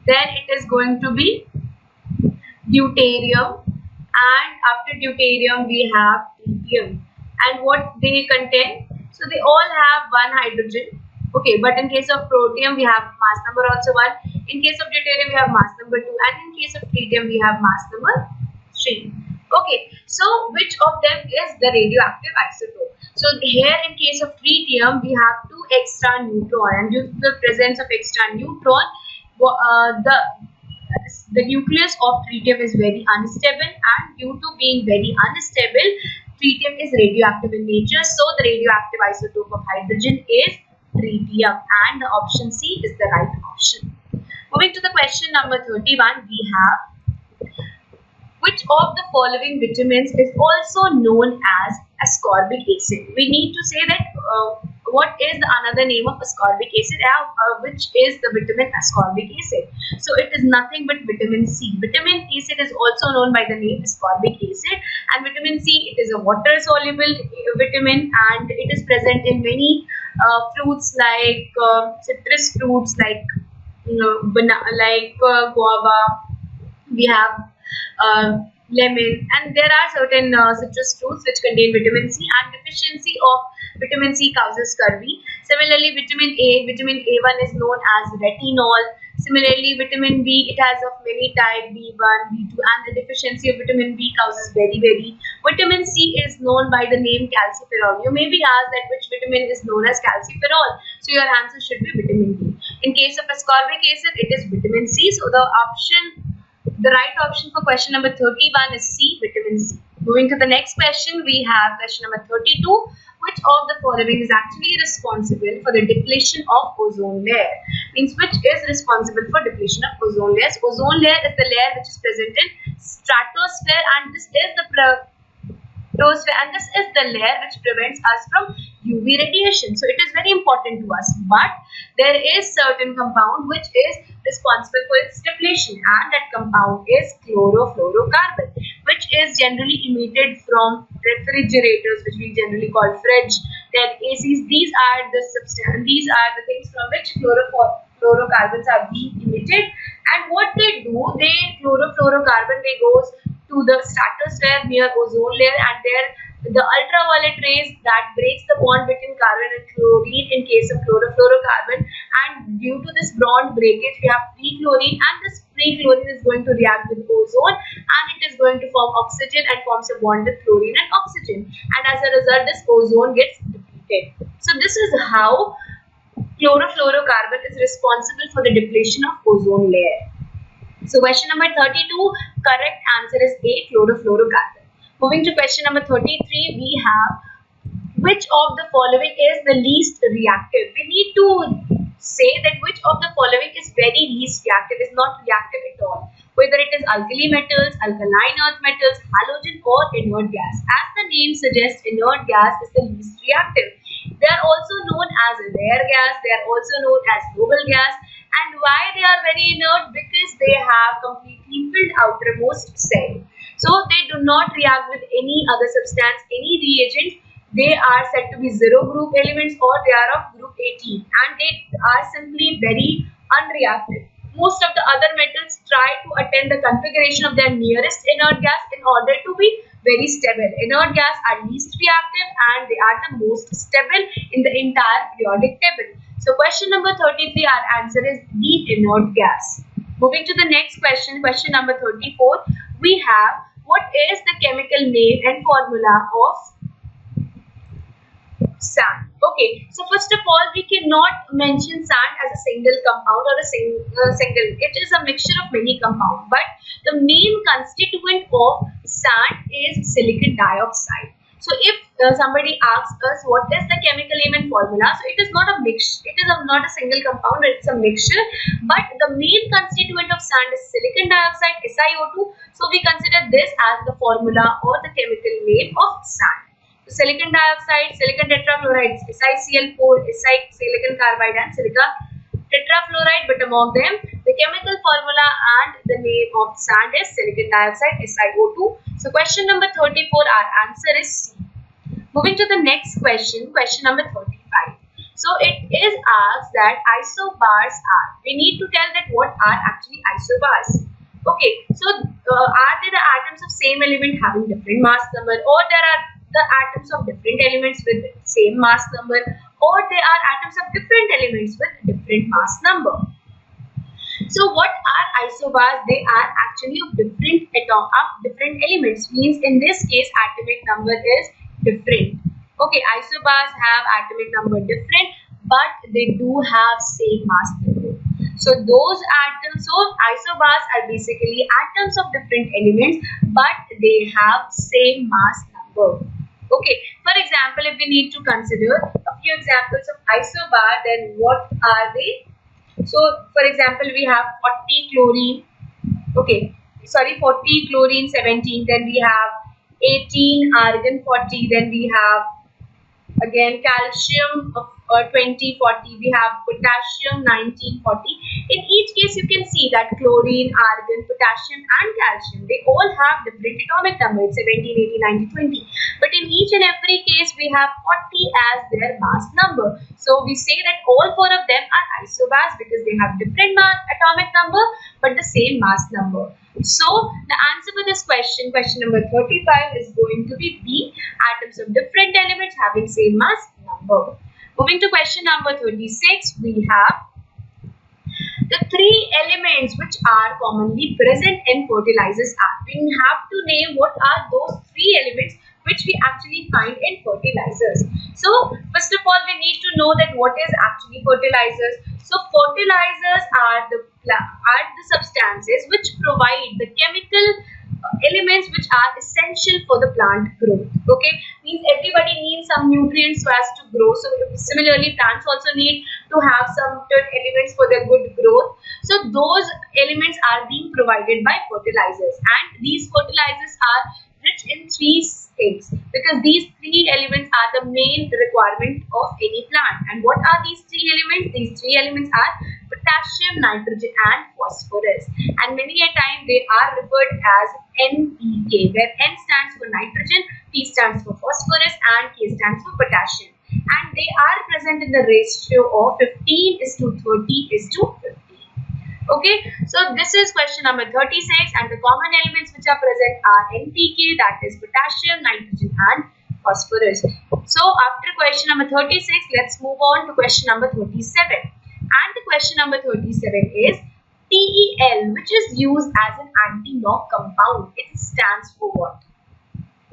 then it is going to be deuterium, and after deuterium we have tritium. And what they contain? So they all have one hydrogen. Okay, but in case of protium we have mass number also 1. In case of deuterium we have mass number 2, and in case of tritium we have mass number 3. Okay, so which of them is the radioactive isotope? So here in case of tritium we have 2 extra neutron, and due to the presence of extra neutron, the nucleus of tritium is very unstable, and due to being very unstable, tritium is radioactive in nature. So the radioactive isotope of hydrogen is tritium, and the option C is the right option. Moving to the question number 31, we have which of the following vitamins is also known as ascorbic acid? We need to say that what is the another name of ascorbic acid, which is the vitamin ascorbic acid. So it is nothing but vitamin C. Vitamin acid is also known by the name ascorbic acid, and vitamin C, it is a water soluble vitamin, and it is present in many fruits like citrus fruits like guava. We have lemon, and there are certain citrus fruits which contain vitamin C, and deficiency of vitamin C causes scurvy. Similarly, vitamin A1 is known as retinol. Similarly, vitamin B, it has of many types, B1, B2, and the deficiency of vitamin B causes beriberi. Vitamin C is known by the name calciferol. You may be asked that which vitamin is known as calciferol. So your answer should be vitamin B. In case of ascorbic acid, it is vitamin C. So the right option for question number 31 is C, vitamin C. Moving to the next question, we have question number 32. Which of the following is actually responsible for the depletion of ozone layer? Means which is responsible for depletion of ozone layers? Ozone layer is the layer which is present in stratosphere, and this is the layer which prevents us from UV radiation. So it is very important to us, but there is certain compound which is responsible for its depletion, and that compound is chlorofluorocarbon, which is generally emitted from refrigerators, which we generally call fridge, then ACs. These are the things from which chlorofluorocarbons are being emitted. And what they do, chlorofluorocarbon, they goes to the stratosphere near ozone layer, and there the ultraviolet rays that breaks the bond between carbon and chlorine in case of chlorofluorocarbon, and due to this bond breakage we have free chlorine, and this free chlorine is going to react with ozone, and it is going to form oxygen and forms a bond with chlorine and oxygen, and as a result this ozone gets depleted. So this is how chlorofluorocarbon is responsible for the depletion of ozone layer. So question number 32, correct answer is A, chlorofluorocarbon. Moving to question number 33, we have which of the following is the least reactive? We need to say that which of the following is very least reactive, is not reactive at all. Whether it is alkali metals, alkaline earth metals, halogen, or inert gas. As the name suggests, inert gas is the least reactive. They are also known as rare gas, they are also known as noble gas. And why they are very inert? Because they have completely filled outermost cell. So they do not react with any other substance, any reagent. They are said to be zero group elements, or they are of group 18, and they are simply very unreactive. Most of the other metals try to attain the configuration of their nearest inert gas in order to be very stable. Inert gas are least reactive, and they are the most stable in the entire periodic table. So question number 33, our answer is D, inert gas. Moving to the next question, question number 34, we have what is the chemical name and formula of sand. Okay, so first of all, we cannot mention sand as a single compound or a single. It is a mixture of many compounds, but the main constituent of sand is silicon dioxide. So if somebody asks us what is the chemical name and formula, so it is not a mix. It is not a single compound. It's a mixture. But the main constituent of sand is silicon dioxide, SiO2. So we consider this as the formula or the chemical name of sand. So silicon dioxide, silicon tetrafluoride, SiCl4, silicon carbide, and silica tetrafluoride. But among them, the chemical formula and the name of sand is silicon dioxide, SiO2. So question number 34, our answer is C. Moving to the next question, question number 35. So it is asked that isobars are. We need to tell that what are actually isobars. Okay, so are they the atoms of same element having different mass number, or there are the atoms of different elements with same mass number, or they are atoms of different elements with different mass number? So what are isobars? They are actually of different elements. Means in this case, atomic number is different. Okay, isobars have atomic number different, but they do have same mass number. So those atoms, so isobars are basically atoms of different elements, but they have same mass number. Okay, for example, if we need to consider a few examples of isobar, then what are they? So for example, we have 40 chlorine, 40 chlorine 17, then we have 18 argon 40, then we have again calcium 20 40, we have potassium 19 40. In each case you can see that chlorine, argon, potassium and calcium, they all have different atomic numbers, 17, 18, 19, 20. But in each and every case we have 40 as their mass number. So we say that all four of them are isobars because they have different atomic number but the same mass number. So the answer for this question, question number 35, is going to be B, atoms of different elements having same mass number. Moving to question number 36, we have the three elements which are commonly present in fertilizers are. We have to name what are those three elements which we actually find in fertilizers. So first of all, we need to know that what is actually fertilizers. So fertilizers are the substances which provide the chemical elements which are essential for the plant growth. Okay, means everybody needs some nutrients so as to grow. So similarly, plants also need to have some elements for their good growth. So those elements are being provided by fertilizers, and these fertilizers are rich in three things because these three elements are the main requirement of any plant. And what are these three elements? These three elements are potassium, nitrogen and phosphorus, and many a time they are referred as NPK, where N stands for nitrogen, P stands for phosphorus and K stands for potassium, and they are present in the ratio of 15:30:50. Okay, so this is question number 36, and the common elements which are present are NPK, that is potassium, nitrogen and phosphorus. So after question number 36, let's move on to question number 37. And the question number 37 is TEL, which is used as an anti-knock compound. It stands for what?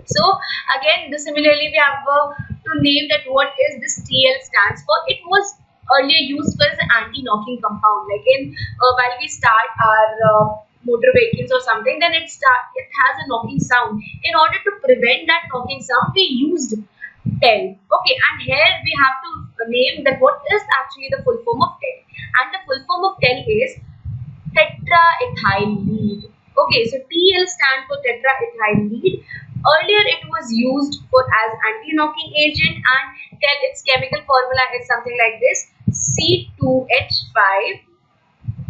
So again, similarly we have to name that what is this TL stands for. It was earlier used for as an anti-knocking compound, like in while we start our motor vehicles or something, then it has a knocking sound. In order to prevent that knocking sound, we used TEL. Okay, and here we have to name that what is actually the full form of TEL, and the full form of TEL is tetraethyl lead. Okay, so TL stands for tetraethyl lead. Earlier it was used for as anti-knocking agent, and TEL, its chemical formula is something like this: C2H5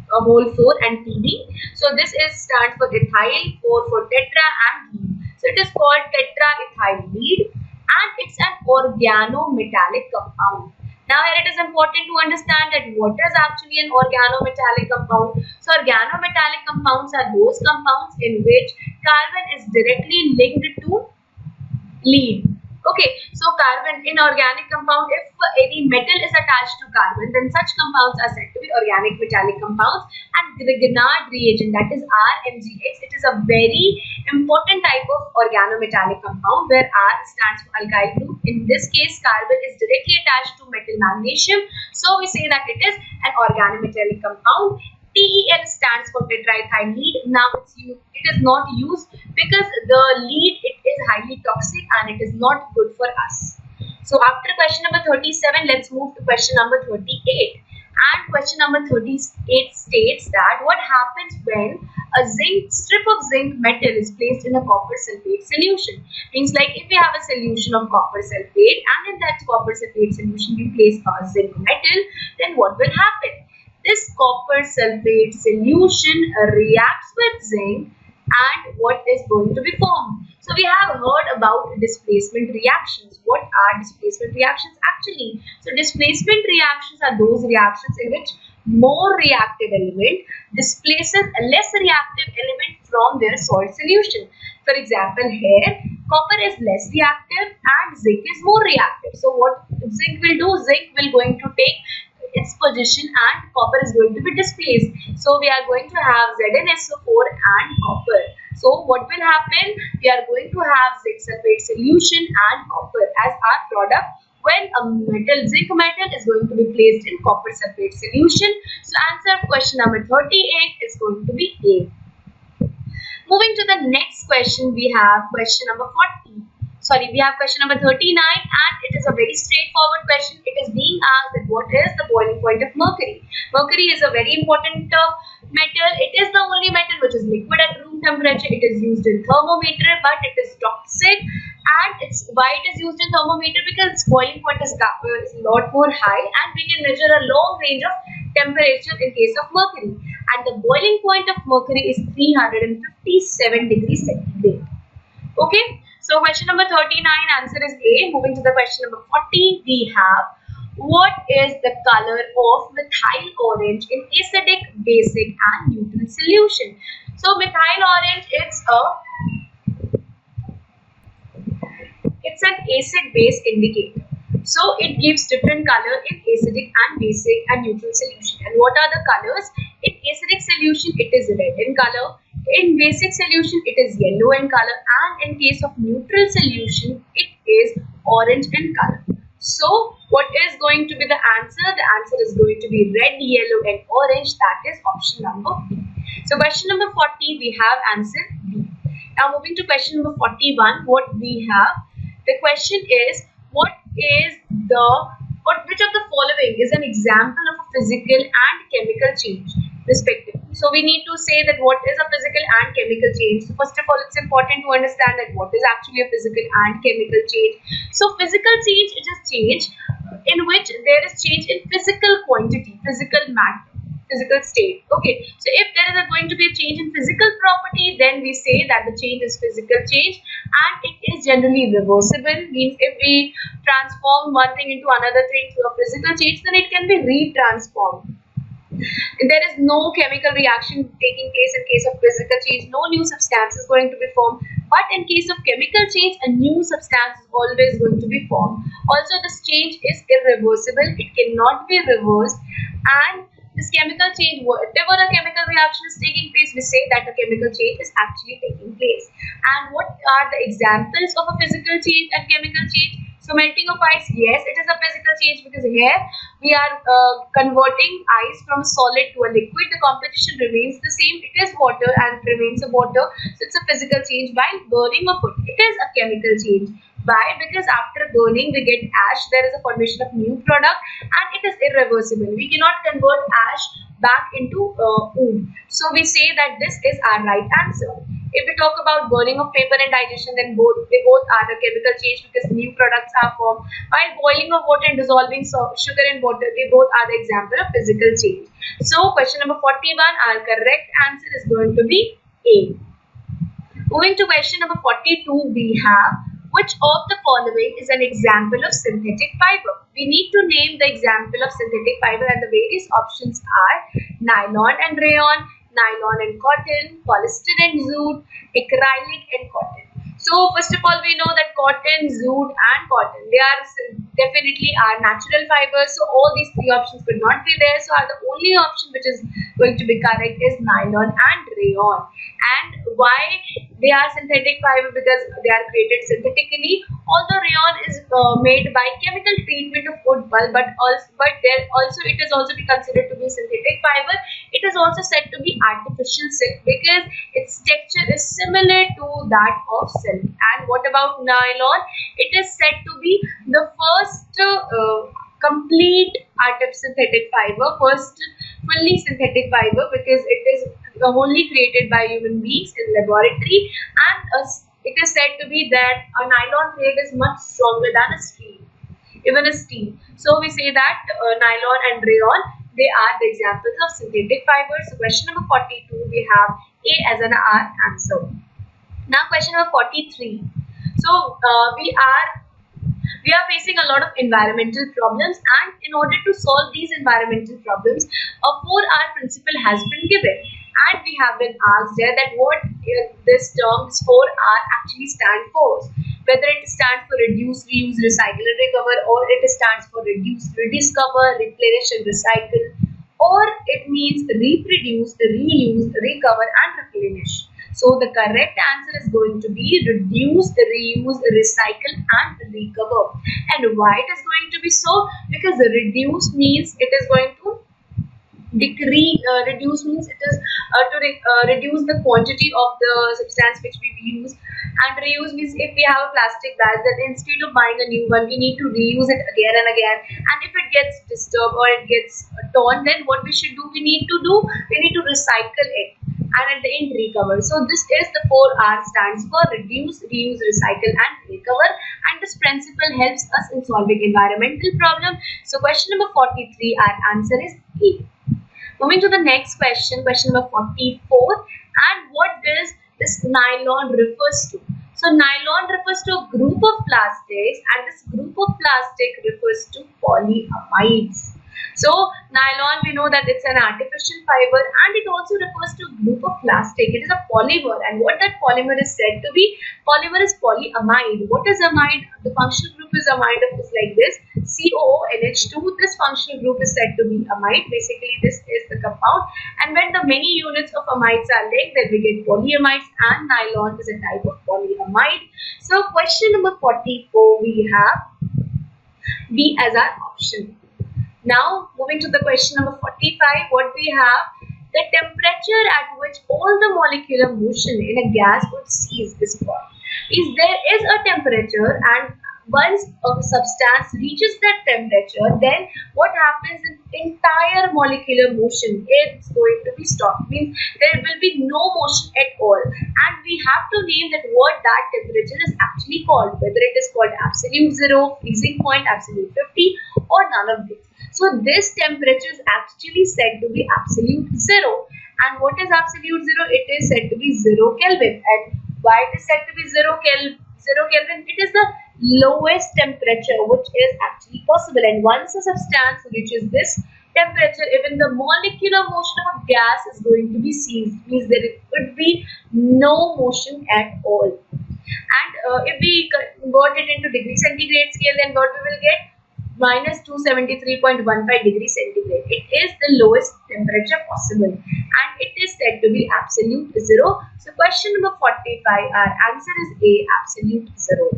whole 4 and TD. So this is stands for ethyl, 4 for tetra and lead. So it is called tetraethyl lead, and it's an organometallic compound. Now here it is important to understand that what is actually an organometallic compound. So organometallic compounds are those compounds in which carbon is directly linked to lead. Okay, so carbon in organic compound, if any metal is attached to carbon, then such compounds are said to be organic metallic compounds. And Grignard reagent, that is RMgX, it is a very important type of organometallic compound where R stands for alkyl group. In this case, carbon is directly attached to metal magnesium, so we say that it is an organometallic compound. TEL stands for tetraethyllead. Now it is not used because the lead, it is highly toxic and it is not good for us. So after question number 37, let's move to question number 38. And question number 38 states that what happens when a strip of zinc metal is placed in a copper sulfate solution. Means like if we have a solution of copper sulfate and in that copper sulfate solution we place a zinc metal, then what will happen? This copper sulfate solution reacts with zinc and what is going to be formed? So we have heard about displacement reactions. What are displacement reactions actually? So displacement reactions are those reactions in which more reactive element displaces a less reactive element from their salt solution. For example, here copper is less reactive and zinc is more reactive. So what zinc will do? Zinc will going to take its position and copper is going to be displaced. So we are going to have ZnSO4 and copper. So what will happen? We are going to have zinc sulfate solution and copper as our product when a zinc metal is going to be placed in copper sulfate solution. So answer question number 38 is going to be A. Moving to the next question, we have question number 40. We have question number 39 and it is a very straightforward question. It is being asked that what is the boiling point of mercury? Mercury is a very important metal. It is the only metal which is liquid at room temperature. It is used in thermometer, but it is toxic. And why it is used in thermometer? Because its boiling point is a lot more high and we can measure a long range of temperature in case of mercury. And the boiling point of mercury is 357 degrees centigrade. Okay. So question number 39 answer is A. Moving to the question number 40, we have what is the color of methyl orange in acidic, basic and neutral solution? So methyl orange, it's an acid base indicator. So it gives different color in acidic and basic and neutral solution. And what are the colors? In acidic solution, it is red in color. In basic solution, it is yellow in color, and in case of neutral solution, it is orange in color. So, what is going to be the answer? The answer is going to be red, yellow and orange. That is option number B. So, question number 40, we have answer B. Now, moving to question number 41, what we have? The question is, which of the following is an example of a physical and chemical change, respectively? So we need to say that what is a physical and chemical change. So first of all, it's important to understand that what is actually a physical and chemical change. So physical change is a change in which there is change in physical quantity, physical matter, physical state. Okay, so if there is going to be a change in physical property, then we say that the change is physical change, and it is generally reversible. Means if we transform one thing into another thing through a physical change, then it can be retransformed. There is no chemical reaction taking place in case of physical change. No new substance is going to be formed. But in case of chemical change, a new substance is always going to be formed. Also, this change is irreversible. It cannot be reversed. And this chemical change, whatever a chemical reaction is taking place, we say that a chemical change is actually taking place. And what are the examples of a physical change and chemical change? So melting of ice, yes, it is a physical change because here we are converting ice from a solid to a liquid. The composition remains the same. It is water and remains a water. So it's a physical change. While burning of wood, it is a chemical change. Why? Because after burning we get ash. There is a formation of new product and it is irreversible. We cannot convert ash back into wood. So we say that this is our right answer. If we talk about burning of paper and digestion, then they both are the chemical change because new products are formed. While boiling of water and dissolving sugar in water, they both are the example of physical change. So question number 41, our correct answer is going to be A. Moving to question number 42, we have which of the following is an example of synthetic fiber? We need to name the example of synthetic fiber and the various options are nylon and rayon, nylon and cotton, polyester and jute, acrylic and cotton. So So first of all, we know that cotton, jute and cotton, they are definitely are natural fibers. So all these three options could not be there. So the only option which is going to be correct is nylon and rayon. And why they are synthetic fiber? Because they are created synthetically. Although rayon is made by chemical treatment of wood pulp, but it is also be considered to be synthetic fiber. It is also said to be artificial silk because its texture is similar to that of silk. And what about nylon? It is said to be the first complete synthetic fiber, first fully synthetic fiber, because it is only created by human beings in laboratory, and it is said to be that a nylon thread is much stronger than a steel, even a steel. So we say that nylon and rayon, they are the examples of synthetic fibers. So question number 42, we have A as an R answer. Now question number 43. So we are facing a lot of environmental problems, and in order to solve these environmental problems, a 4R principle has been given, and we have been asked there that what this term, this 4R, actually stand for. Whether it stands for reduce, reuse, recycle and recover, or it stands for reduce, rediscover, replenish and recycle, or it means reproduce, reuse, recover and replenish. So the correct answer is going to be reduce, reuse, recycle and recover. And why it is going to be so? Because the reduce means it is going to decrease, reduce means it is to reduce the quantity of the substance which we use, and reuse means if we have a plastic bag, then instead of buying a new one, we need to reuse it again and again, and if it gets disturbed or it gets torn, then what we should do, we need to recycle it, and at the end recover. So this is the 4R, stands for reduce, reuse, recycle and recover, and this principle helps us in solving environmental problem. So question number 43, our answer is A. Moving to the next question, question number 44, and what does this nylon refers to? So nylon refers to a group of plastics, and this group of plastic refers to polyamides. So nylon, we know that it's an artificial fiber, and it also refers to a group of plastic. It is a polymer, and what that polymer is said to be? Polymer is polyamide. What is amide? The functional group is amide of is like this, COONH2. This functional group is said to be amide. Basically, this is the compound, and when the many units of amides are linked, then we get polyamides, and nylon is a type of polyamide. So question number 44, we have B as our option. Now moving to the question number 45, what we have, the temperature at which all the molecular motion in a gas would cease is what? There is a temperature, and once a substance reaches that temperature, then what happens in entire molecular motion, it's going to be stopped, means there will be no motion at all, and we have to name that what that temperature is actually called, whether it is called absolute zero, freezing point, absolute 50 or none of these. So this temperature is actually said to be absolute zero, and what is absolute zero? It is said to be 0 Kelvin. And why it is said to be 0 Kelvin? It is the lowest temperature which is actually possible, and once a substance reaches this temperature, even the molecular motion of a gas is going to be ceased, means there would be no motion at all. And if we convert it into degree centigrade scale, then what we will get? Minus 273.15 degrees centigrade. It is the lowest temperature possible, and it is said to be absolute zero. So question number 45, our answer is A, absolute zero.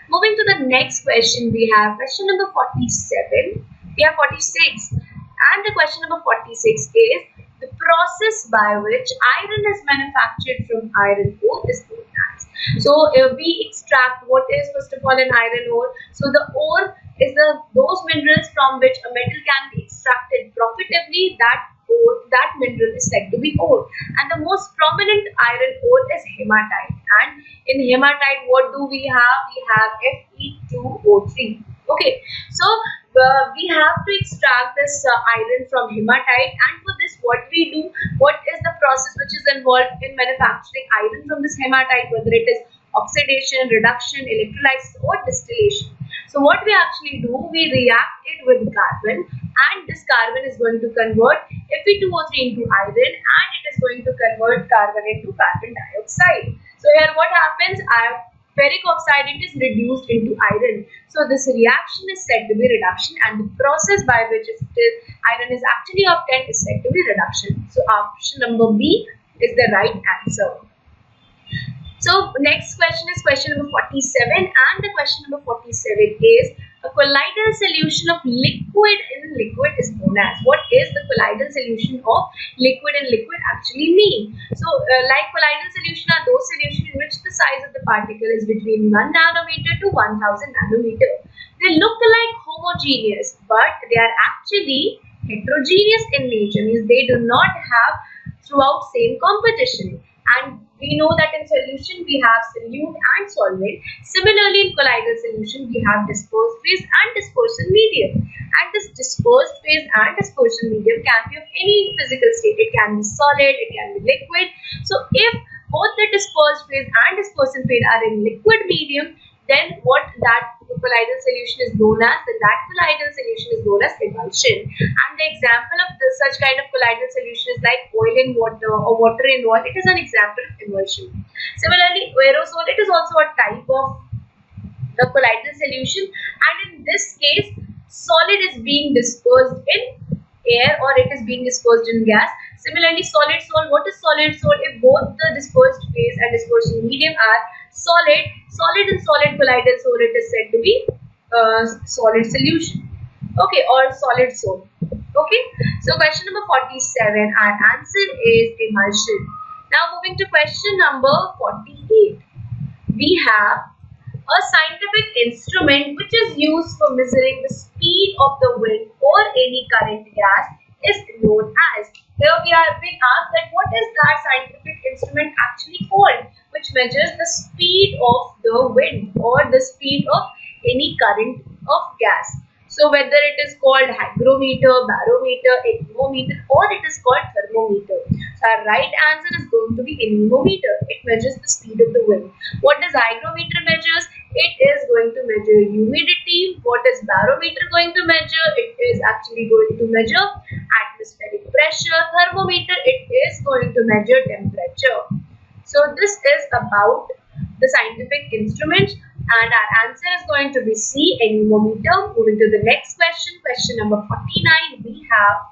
Moving to the next question, we have question number 47. We have 46, and the question number 46 is the process by which iron is manufactured from iron ore is known as. So we extract what is first of all an iron ore. So the ore is those minerals from which a metal can be extracted profitably. That mineral is said to be ore, and the most prominent iron ore is hematite. And in hematite, what do we have? We have Fe2O3. Okay, so we have to extract this iron from hematite, and for this, what we do? What is the process which is involved in manufacturing iron from this hematite? Whether it is oxidation, reduction, electrolysis, or distillation. So what we actually do, we react it with carbon, and this carbon is going to convert Fe2O3 into iron, and it is going to convert carbon into carbon dioxide. So So here what happens? Ferric oxide, it is reduced into iron. So this reaction is said to be reduction, and the process by which iron is actually obtained is said to be reduction. So option number B is the right answer. So next question is question number 47, and the question number 47 is a colloidal solution of liquid in liquid is known as. What is the colloidal solution of liquid in liquid actually mean? So like colloidal solution are those solutions in which the size of the particle is between 1 nanometer to 1000 nanometer. They look like homogeneous, but they are actually heterogeneous in nature, means they do not have throughout same composition. And we know that in solution we have solute and solvent. Similarly, in colloidal solution we have dispersed phase and dispersion medium. And this dispersed phase and dispersion medium can be of any physical state. It can be solid, it can be liquid. So if both the dispersed phase and dispersion phase are in liquid medium, then what that colloidal solution is known as, then that colloidal solution is known as emulsion. And the example of such kind of colloidal solution is like oil in water or water in oil. It is an example of emulsion. Similarly, aerosol, it is also a type of the colloidal solution, and in this case solid is being dispersed in air or it is being dispersed in gas. Similarly, solid salt, what is solid salt? If both the dispersed phase and dispersion medium are solid and solid colloidal salt, it is said to be solid solution, okay, or solid salt. Okay, so question number 47, our answer is emulsion. Now moving to question number 48, we have a scientific instrument which is used for measuring the speed of the wind or any current gas is known as. Here we are being asked that what is that scientific instrument actually called, which measures the speed of the wind or the speed of any current of gas. So whether it is called hygrometer, barometer, anemometer, or it is called thermometer. So our right answer is going to be anemometer. It measures the speed of the wind. What does hygrometer measures? It is going to measure humidity. What is barometer going to measure? It is actually going to measure atmospheric pressure. Thermometer, it is going to measure temperature. So this is about the scientific instruments, and our answer is going to be C, anemometer. Moving to the next question, question number 49, we have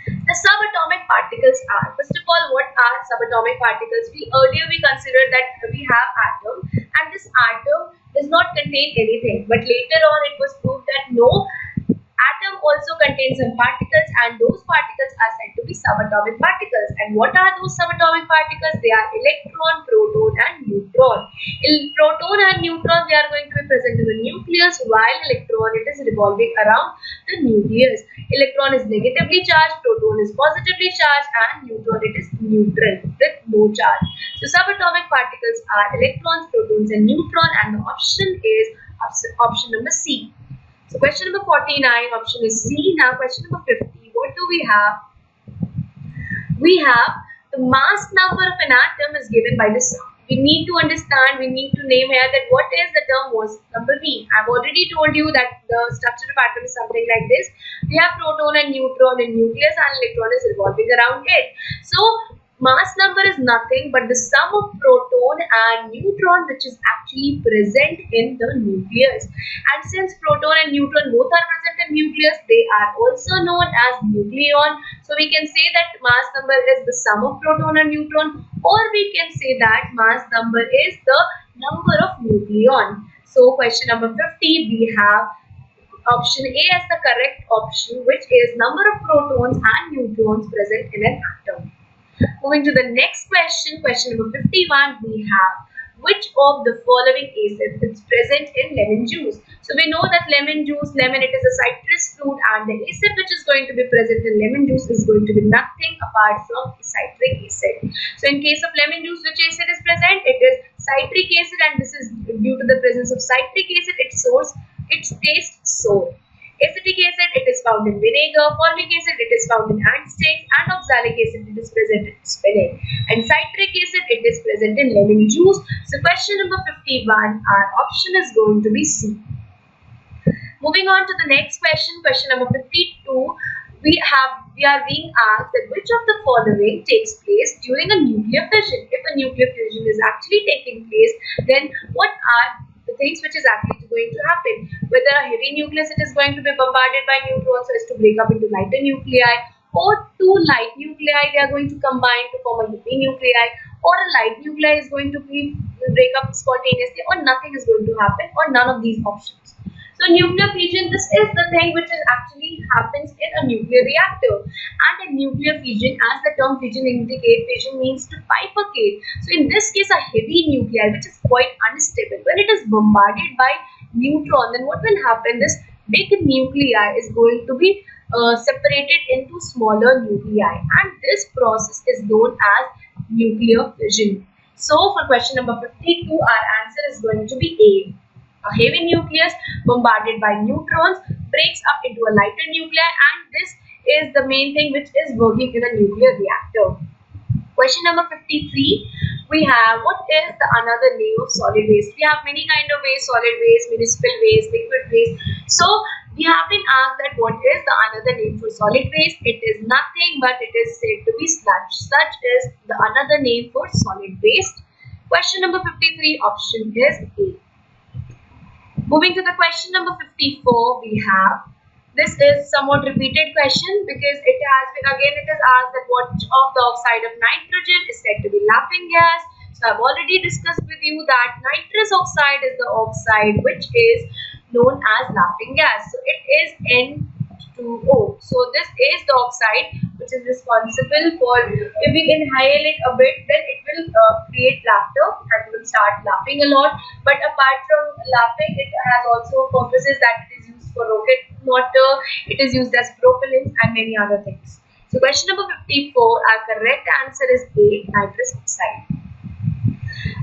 the subatomic particles are. First of all, what are subatomic particles? Earlier we considered that we have atom, and this atom does not contain anything, but later on it was proved that no, atom also contains some particles, and those particles are said to be subatomic particles. And what are those subatomic particles? They are electron, proton and neutron. Proton and neutron, they are going to be present in the nucleus, while electron, it is revolving around the nucleus. Electron is negatively charged, proton is positively charged, and neutron, it is neutral with no charge. So subatomic particles are electrons, protons and neutron, and the option is option number C. So question number 49, option is C. Now question number 50, what do we have? We have the mass number of an atom is given by the sum. We need to understand, we need to name here that what is the term mass number B. I've already told you that the structure of atom is something like this. We have proton and neutron in nucleus, and electron is revolving around it. So mass number is nothing but the sum of proton and neutron which is actually present in the nucleus. And since proton and neutron both are present in nucleus, they are also known as nucleon. So we can say that mass number is the sum of proton and neutron, or we can say that mass number is the number of nucleon. So question number 50, we have option A as the correct option, which is number of protons and neutrons present in an atom. Moving to the next question, question number 51, we have which of the following acids is present in lemon juice? So we know that lemon juice, lemon, it is a citrus fruit, and the acid which is going to be present in lemon juice is going to be nothing apart from citric acid. So in case of lemon juice, which acid is present? It is citric acid, and this is due to the presence of citric acid, it tastes sour. Acetic acid, it is found in vinegar. Formic acid, it is found in antsticks, and oxalic acid, it is present in spinach. And citric acid, it is present in lemon juice. So question number 51, our option is going to be C. Moving on to the next question, question number 52, we have we are being asked that which of the following takes place during a nuclear fission. If a nuclear fission is actually taking place, then what are the things which is actually going to happen? Whether a heavy nucleus, it is going to be bombarded by neutrons so as to break up into lighter nuclei, or two light nuclei, they are going to combine to form a heavy nuclei, or a light nuclei is going to be break up spontaneously, or nothing is going to happen, or none of these options. So nuclear fission, this is the thing which is actually happens in a nuclear reactor. And a nuclear fission, as the term fission indicates, fission means to bifurcate. So in this case, a heavy nuclei which is quite unstable, when it is bombarded by neutron, then what will happen? This big nuclei is going to be separated into smaller nuclei, and this process is known as nuclear fission. So for question number 52, our answer is going to be A. A heavy nucleus bombarded by neutrons breaks up into a lighter nuclei, and this is the main thing which is working in a nuclear reactor. Question number 53, we have what is the another name of solid waste? We have many kind of waste: solid waste, municipal waste, liquid waste. So we have been asked that what is the another name for solid waste? It is nothing but it is said to be sludge. Sludge is the another name for solid waste. Question number 53, option is A. Moving to the question number 54, we have, this is somewhat repeated question because it has been, again it is asked that what of the oxide of nitrogen is said to be laughing gas. So I've already discussed with you that nitrous oxide is the oxide which is known as laughing gas. So it is N2O. So this is the oxide which is responsible for, if we inhale it a bit, then it will create laughter and we will start laughing a lot. But apart from laughing, it has also purposes that it is used for rocket motor, it is used as propellants and many other things. So question number 54, our correct answer is A, nitrous oxide.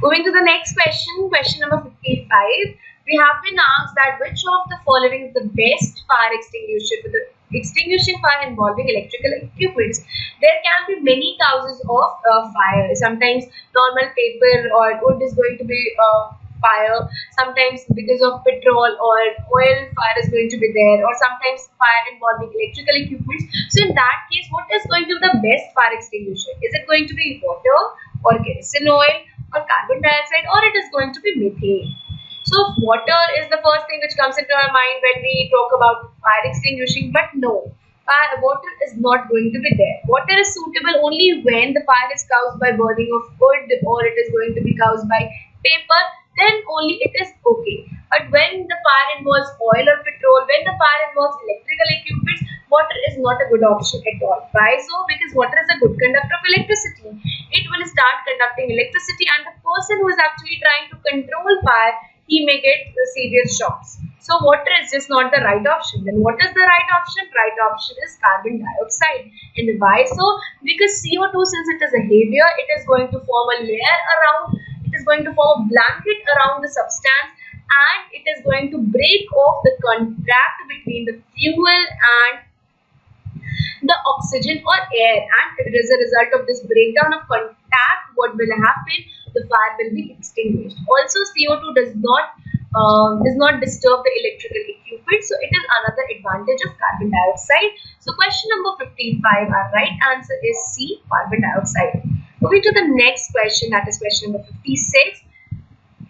Moving to the next question, question number 55. We have been asked that which of the following is the best fire extinguisher for the extinguishing fire involving electrical equipment. There can be many causes of fire. Sometimes normal paper or wood is going to be fire. Sometimes because of petrol or oil, fire is going to be there. Or sometimes fire involving electrical equipment. So in that case, what is going to be the best fire extinguisher? Is it going to be water or kerosene oil or carbon dioxide, or it is going to be methane? So water is the first thing which comes into our mind when we talk about fire extinguishing, but no, water is not going to be there. Water is suitable only when the fire is caused by burning of wood or it is going to be caused by paper, then only it is okay. But when the fire involves oil or petrol, when the fire involves electrical equipment, water is not a good option at all. Why so? Because water is a good conductor of electricity. It will start conducting electricity, and the person who is actually trying to control fire, he may get serious shocks. So water is just not the right option. Then what is the right option? Right option is carbon dioxide. And why so? Because CO2, since it is a heavier, it is going to form a layer around, it is going to form a blanket around the substance, and it is going to break off the contact between the fuel and the oxygen or air, and as a result of this breakdown of contact, what will happen? The fire will be extinguished. Also, CO2 does not disturb the electrical equipment, so it is another advantage of carbon dioxide. So question number 55, our right answer is C, carbon dioxide. Moving to the next question, that is question number 56.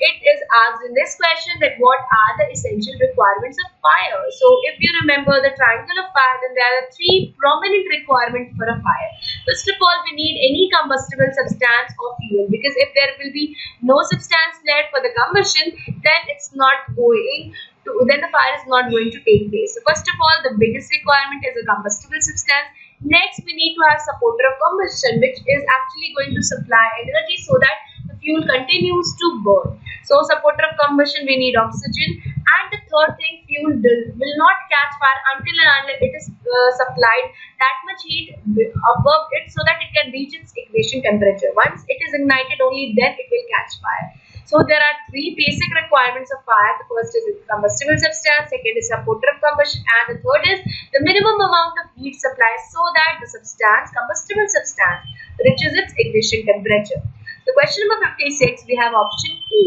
It is asked in this question that what are the essential requirements of fire? So if you remember the triangle of fire, then there are three prominent requirements for a fire. First of all, we need any combustible substance or fuel, because if there will be no substance left for the combustion, then it's not going to, then the fire is not going to take place. So first of all, the biggest requirement is a combustible substance. Next, we need to have supporter of combustion, which is actually going to supply energy so that the fuel continues to burn. So supporter of combustion, we need oxygen. And the third thing, fuel will not catch fire until and unless it is supplied that much heat above it so that it can reach its ignition temperature. Once it is ignited, only then it will catch fire. So there are three basic requirements of fire. The first is combustible substance, second is supporter of combustion, and the third is the minimum amount of heat supplied so that the combustible substance, reaches its ignition temperature. So question number 56, we have option A.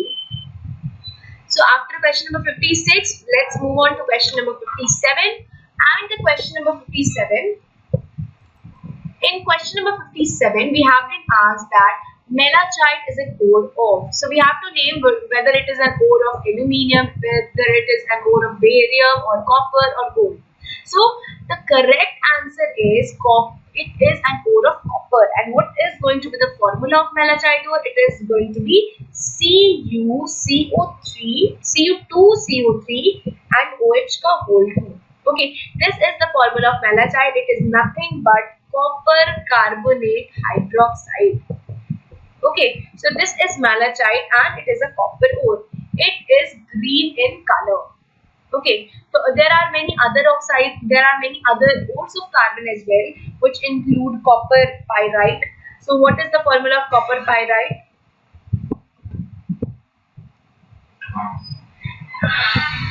So after question number 56, let's move on to question number 57. And the question number 57, In question number 57, we have been asked that malachite is an ore of. So we have to name whether it is an ore of aluminium, whether it is an ore of barium or copper or gold. So the correct answer is it is an ore of copper. And what is going to be the formula of malachite ore? It is going to be CuCO3, Cu2CO3 and OH ka whole 2. Okay, this is the formula of malachite. It is nothing but copper carbonate hydroxide. Okay, so this is malachite and it is a copper ore. It is green in color. Okay, so there are many other oxides, there are many other ores of carbon as well, which include copper pyrite. So what is the formula of copper pyrite?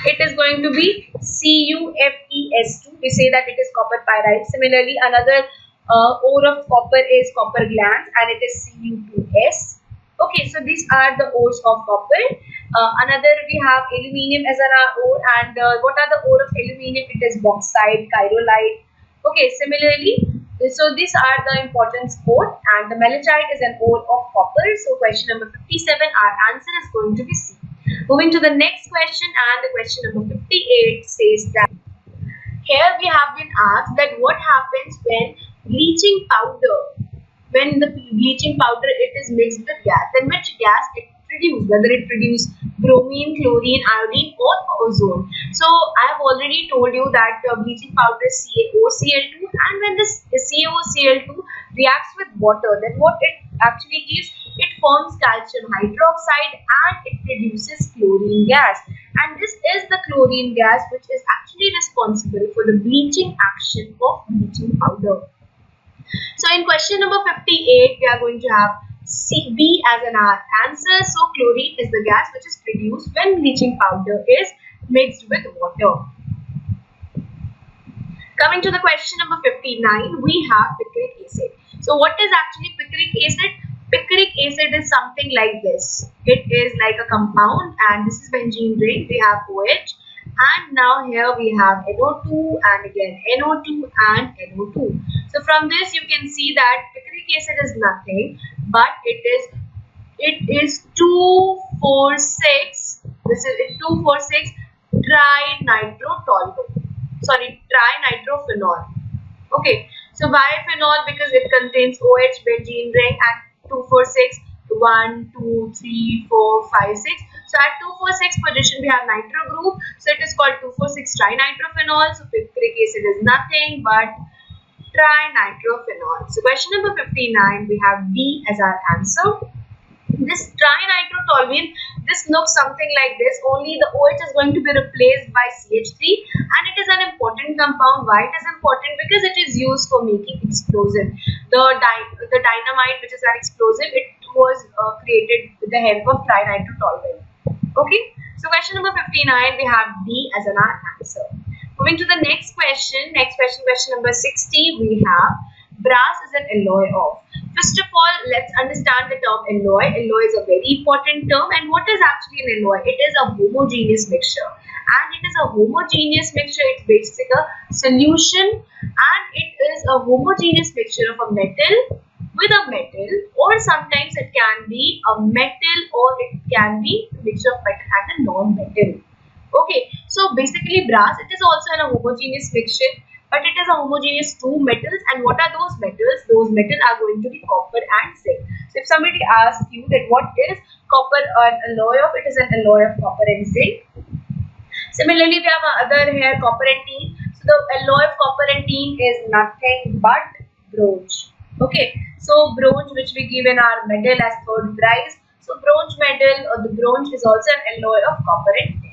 It is going to be CuFeS2. We say that it is copper pyrite. Similarly, another ore of copper is copper glans and it is Cu2S. Okay, so these are the ores of copper. Another we have aluminium as an ore, and what are the ore of aluminium? It is bauxite, chirolite. Okay, similarly, so these are the important ore, and the malachite is an ore of copper. So question number 57, our answer is going to be C. Moving to the next question, and the question number 58 says that here we have been asked that what happens when bleaching powder, when the bleaching powder it is mixed with gas, then which gas it produces, whether it produces bromine, chlorine, iodine or ozone. So I have already told you that bleaching powder is CaOCl2, and when this CaOCl2 reacts with water, then what it actually gives, it forms calcium hydroxide and it produces chlorine gas, and this is the chlorine gas which is actually responsible for the bleaching action of bleaching powder. So in question number 58, we are going to have B as an answer. So chlorine is the gas which is produced when bleaching powder is mixed with water. Coming to the question number 59, we have picric acid. So what is actually picric acid? Picric acid is something like this. It is like a compound, and this is benzene ring. We have OH, and now here we have NO2 and again NO2 and NO2. So from this you can see that picric acid is nothing but it is 2,4,6. This is 2,4,6 trinitrophenol. Okay, so why phenol? Because it contains OH, benzene ring, and 2,4,6, 1, 2, 3, 4, 5, 6. So at 2,4,6 position we have nitro group, so it is called 2,4,6 trinitrophenol. So picric acid is nothing but trinitrophenol. So question number 59, we have D as our answer. This trinitrotoluene, this looks something like this, only the OH is going to be replaced by CH3, and it is an important compound. Why it is important? Because it is used for making explosive. The dynamite, which is an explosive, it was created with the help of trinitrotoluene. Okay, so question number 59, we have D as an answer. Moving to the next question, question number 60, we have brass is an alloy of. First of all, let's understand the term alloy. Alloy is a very important term, and what is actually an alloy? It is a homogeneous mixture, and it is a homogeneous mixture. It's basically a solution, and it is a homogeneous mixture of a metal with a metal, or sometimes it can be a metal, or it can be a mixture of metal and a non-metal. Okay, so basically brass, it is also a homogeneous mixture, but it is a homogeneous two metals. And what are those metals? Those metals are going to be copper and zinc. So if somebody asks you that what is copper an alloy of, it is an alloy of copper and zinc. Similarly, we have other here, copper and tin. So the alloy of copper and tin is nothing but bronze. Okay, so bronze, which we give in our medal as third prize. So bronze medal, or the bronze, is also an alloy of copper and tin.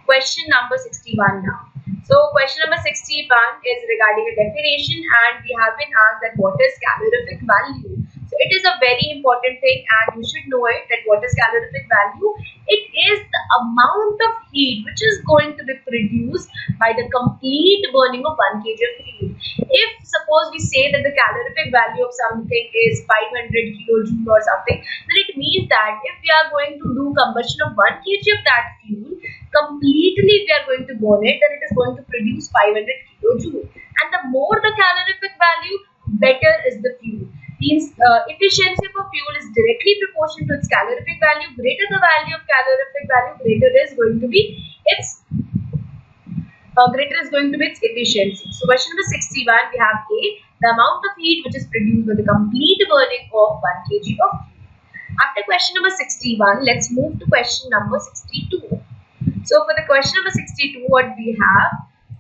Question number 61 now. So question number 61 is regarding a definition, and we have been asked that what is calorific value. So it is a very important thing, and you should know it, that what is calorific value. It is the amount of heat which is going to be produced by the complete burning of 1 kg of heat. If suppose we say that the calorific value of something is 500 kilojoule or something, then it means that if we are going to do combustion of 1 kg of that fuel, completely we are going to burn it, then it is going to produce 500 kilojoule. And the more the calorific value, better is the fuel. Means efficiency of a fuel is directly proportional to its calorific value. Greater the value of calorific value, greater is going to be its efficiency. So question number 61, we have A, the amount of heat which is produced with the complete burning of 1 kg of fuel. After question number 61, let's move to question number 62. So for the question number 62, what we have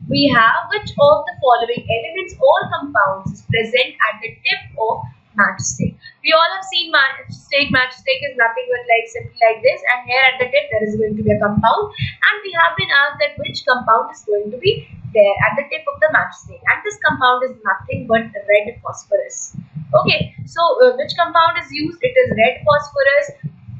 which of the following elements or compounds is present at the tip of matchstick. We all have seen matchstick. Matchstick is nothing but like simply like this, and here at the tip there is going to be a compound, and we have been asked that which compound is going to be there at the tip of the matchstick, and this compound is nothing but red phosphorus. Okay, so which compound is used? It is red phosphorus.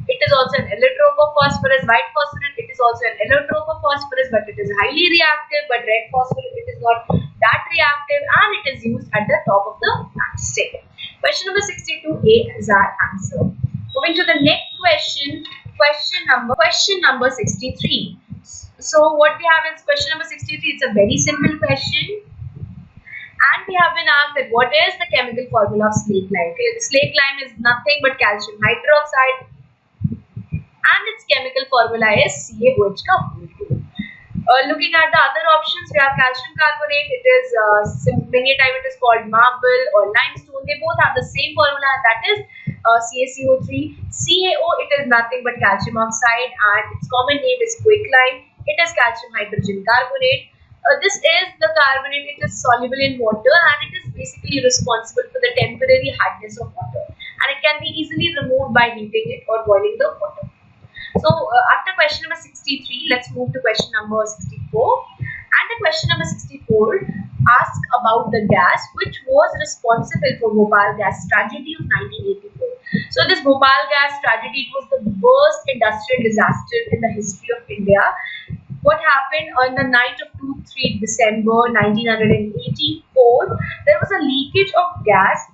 It is also an allotrope of phosphorus. White phosphorus, it is also an allotrope of phosphorus, but it is highly reactive. But red phosphorus, it is not that reactive, and it is used at the top of the matchstick. Question number 62A is our answer. Moving to the next question, question number 63. So what we have is question number 63. It's a very simple question. And we have been asked that what is the chemical formula of slaked lime? Slaked lime is nothing but calcium hydroxide, and its chemical formula is CaOH का whole group. Looking at the other options, we have calcium carbonate. It is many a time it is called marble or limestone. They both have the same formula, and that is CaCO3. CaO, it is nothing but calcium oxide, and its common name is quicklime. It is calcium hydrogen carbonate. This is the carbonate. It is soluble in water, and it is basically responsible for the temporary hardness of water, and it can be easily removed by heating it or boiling the water. So after question number 63, let's move to question number 64. And the question number 64 asks about the gas which was responsible for Bhopal gas tragedy of 1984. So this Bhopal gas tragedy was the worst industrial disaster in the history of India. What happened on the night of 2-3 December 1984? There was a leakage of gas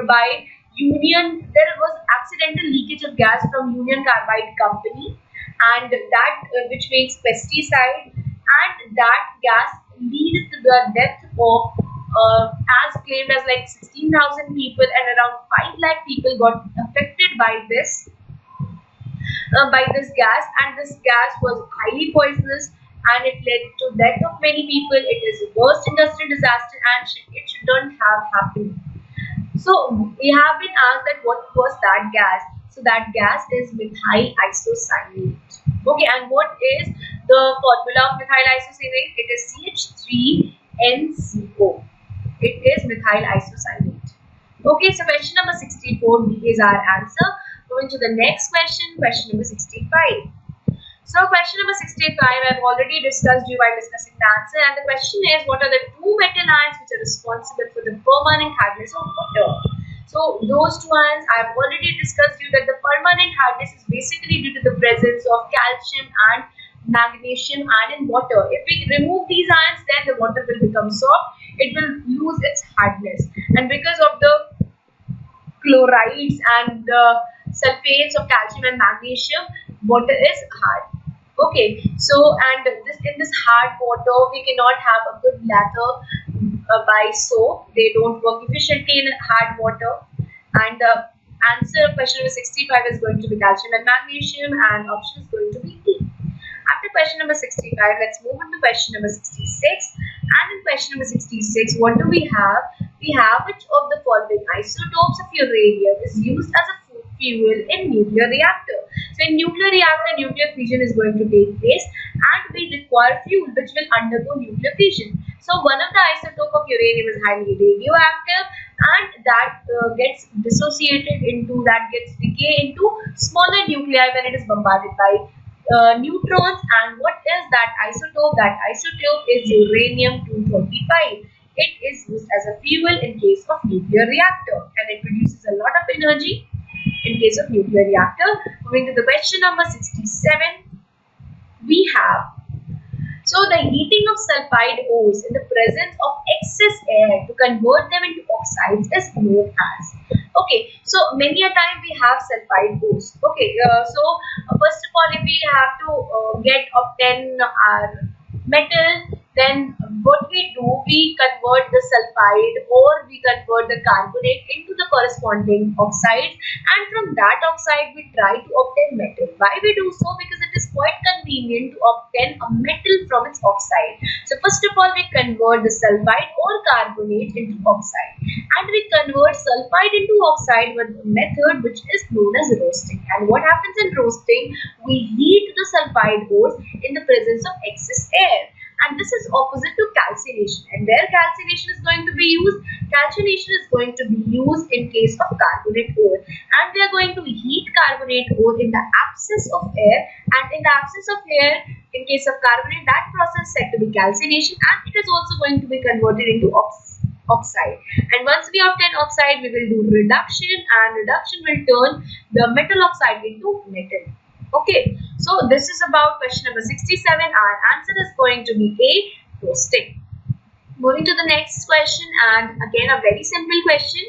by there was accidental leakage of gas from Union Carbide company, and that which makes pesticide, and that gas led to the death of as claimed as like 16,000 people, and around 5 lakh people got affected by this gas, and this gas was highly poisonous, and it led to death of many people. It is the worst industrial disaster, and it shouldn't have happened. So we have been asked that what was that gas? So that gas is methyl isocyanate. Okay, and what is the formula of methyl isocyanate? It is CH3NCO. It is methyl isocyanate. Okay, so question number 64 is our answer. Moving to the next question, question number 65. So question number 65, I have already discussed you while discussing the answer, and the question is, what are the two metal ions which are responsible for the permanent hardness of water? So those two ions, I have already discussed you that the permanent hardness is basically due to the presence of calcium and magnesium ion in water. If we remove these ions, then the water will become soft, it will lose its hardness, and because of the chlorides and the sulfates of calcium and magnesium, water is hard. Okay, so and in this hard water, we cannot have a good lather by soap. They don't work efficiently in hard water. And the answer of question number 65 is going to be calcium and magnesium, and option is going to be A. After question number 65, let's move on to question number 66. And in question number 66, what do we have? We have which of the following isotopes of uranium is used as a fuel in nuclear reactor. So in nuclear reactor, nuclear fission is going to take place, and we require fuel which will undergo nuclear fission. So one of the isotope of uranium is highly radioactive, and that gets dissociated into, that gets decay into smaller nuclei when it is bombarded by neutrons. And what is that isotope? That isotope is uranium-235. It is used as a fuel in case of nuclear reactor, and it produces a lot of energy in case of nuclear reactor. Moving to the question number 67, we have, so the heating of sulfide ores in the presence of excess air to convert them into oxides is known as. Okay, so many a time we have sulfide ores. Okay, so first of all, if we have to obtain our metal, then what we do, we convert the sulfide or we convert the carbonate into the corresponding oxides, and from that oxide we try to obtain metal. Why we do so? Because it is quite convenient to obtain a metal from its oxide. So first of all, we convert the sulfide or carbonate into oxide, and we convert sulfide into oxide with a method which is known as roasting. And what happens in roasting? We heat the sulfide ores in the presence of excess air, and this is opposite to calcination. And where calcination is going to be used? Calcination is going to be used in case of carbonate ore, and we are going to heat carbonate ore in the absence of air, and in the absence of air, in case of carbonate, that process is said to be calcination, and it is also going to be converted into oxide. And once we obtain oxide, we will do reduction, and reduction will turn the metal oxide into metal. Okay, so this is about question number 67. Our answer is going to be A, roasting. Moving to the next question, and again a very simple question.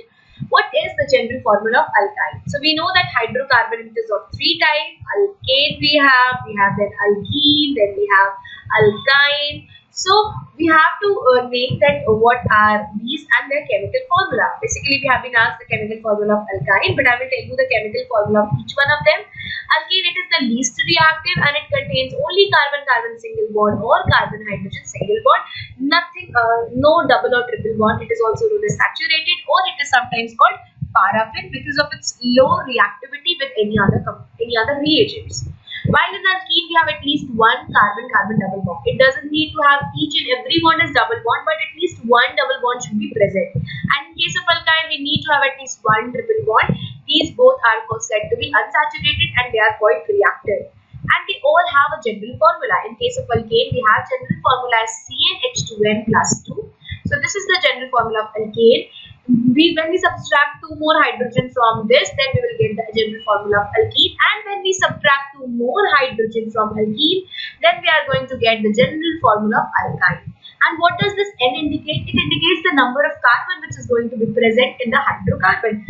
What is the general formula of alkyne? So we know that hydrocarbon is of three types. Alkane we have then alkene, then we have alkyne. So we have to name that what are these and their chemical formula. Basically, we have been asked the chemical formula of alkyne, but I will tell you the chemical formula of each one of them. Alkene, it is the least reactive, and it contains only carbon-carbon single bond or carbon-hydrogen single bond. Nothing, no double or triple bond. It is also known as saturated, or it is sometimes called paraffin because of its low reactivity with any other reagents. While in alkene we have at least one carbon-carbon double bond. It doesn't need to have each and every bond as double bond, but at least one double bond should be present. And in case of alkyne, we need to have at least one triple bond. These both are said to be unsaturated, and they are quite reactive. And they all have a general formula. In case of alkane, we have general formula as CnH2n plus 2. So this is the general formula of alkane. When we subtract 2 more hydrogen from this, then we will get the general formula of alkene, and when we subtract 2 more hydrogen from alkene, then we are going to get the general formula of alkyne. And what does this N indicate? It indicates the number of carbon which is going to be present in the hydrocarbon.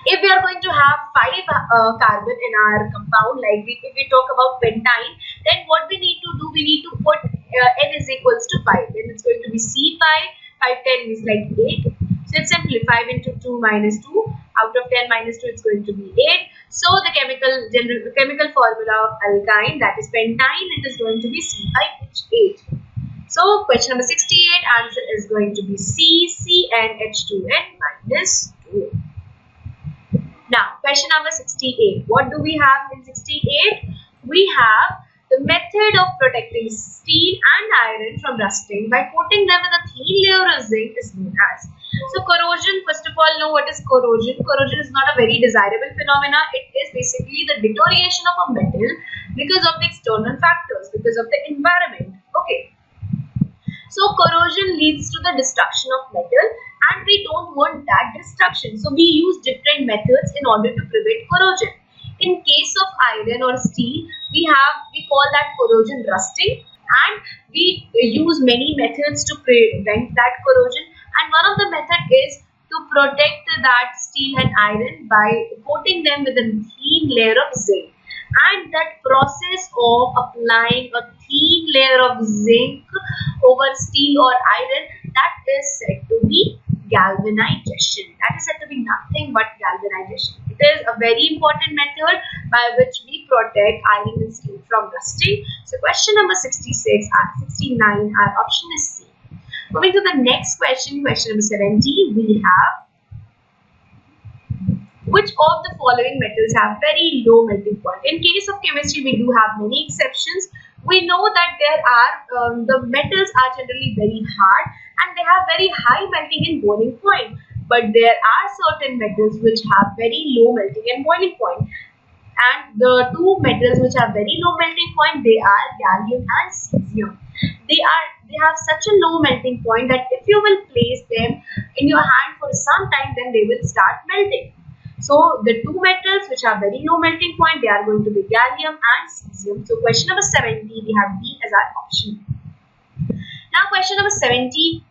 If we are going to have 5 carbon in our compound, like if we talk about pentyne, then what we need to do, we need to put N is equals to 5. Then it's going to be C5. 5 10 is like 8. So it's simply 5 into 2 minus 2. Out of 10 minus 2, it's going to be 8. So the chemical formula of alkyne, that is pentyne, it is going to be C5H8. So question number 68, answer is going to be C, CnH2n minus 2. Now, question number 68. What do we have in 68? We have the method of protecting steel and iron from rusting by coating them with a thin layer of zinc is known as. So corrosion, first of all, know what is corrosion. Corrosion is not a very desirable phenomena. It is basically the deterioration of a metal because of the external factors, because of the environment. Okay. So corrosion leads to the destruction of metal, and we don't want that destruction. So we use different methods in order to prevent corrosion. In case of iron or steel, we call that corrosion rusting, and we use many methods to prevent that corrosion. And one of the methods is to protect that steel and iron by coating them with a thin layer of zinc. And that process of applying a thin layer of zinc over steel or iron, that is said to be galvanization. That is said to be nothing but galvanization. It is a very important method by which we protect iron and steel from rusting. So question number 66 and 69, our option is C. Moving to the next question, question number 70, we have which of the following metals have very low melting point? In case of chemistry, we do have many exceptions. We know that there are the metals are generally very hard and they have very high melting and boiling point. But there are certain metals which have very low melting and boiling point. And the two metals which have very low melting point, they are gallium and cesium. They have such a low melting point that if you will place them in your hand for some time, then they will start melting. So the two metals which have very low melting point, they are going to be gallium and cesium. So question number 70, we have D as our option. Now question number 71,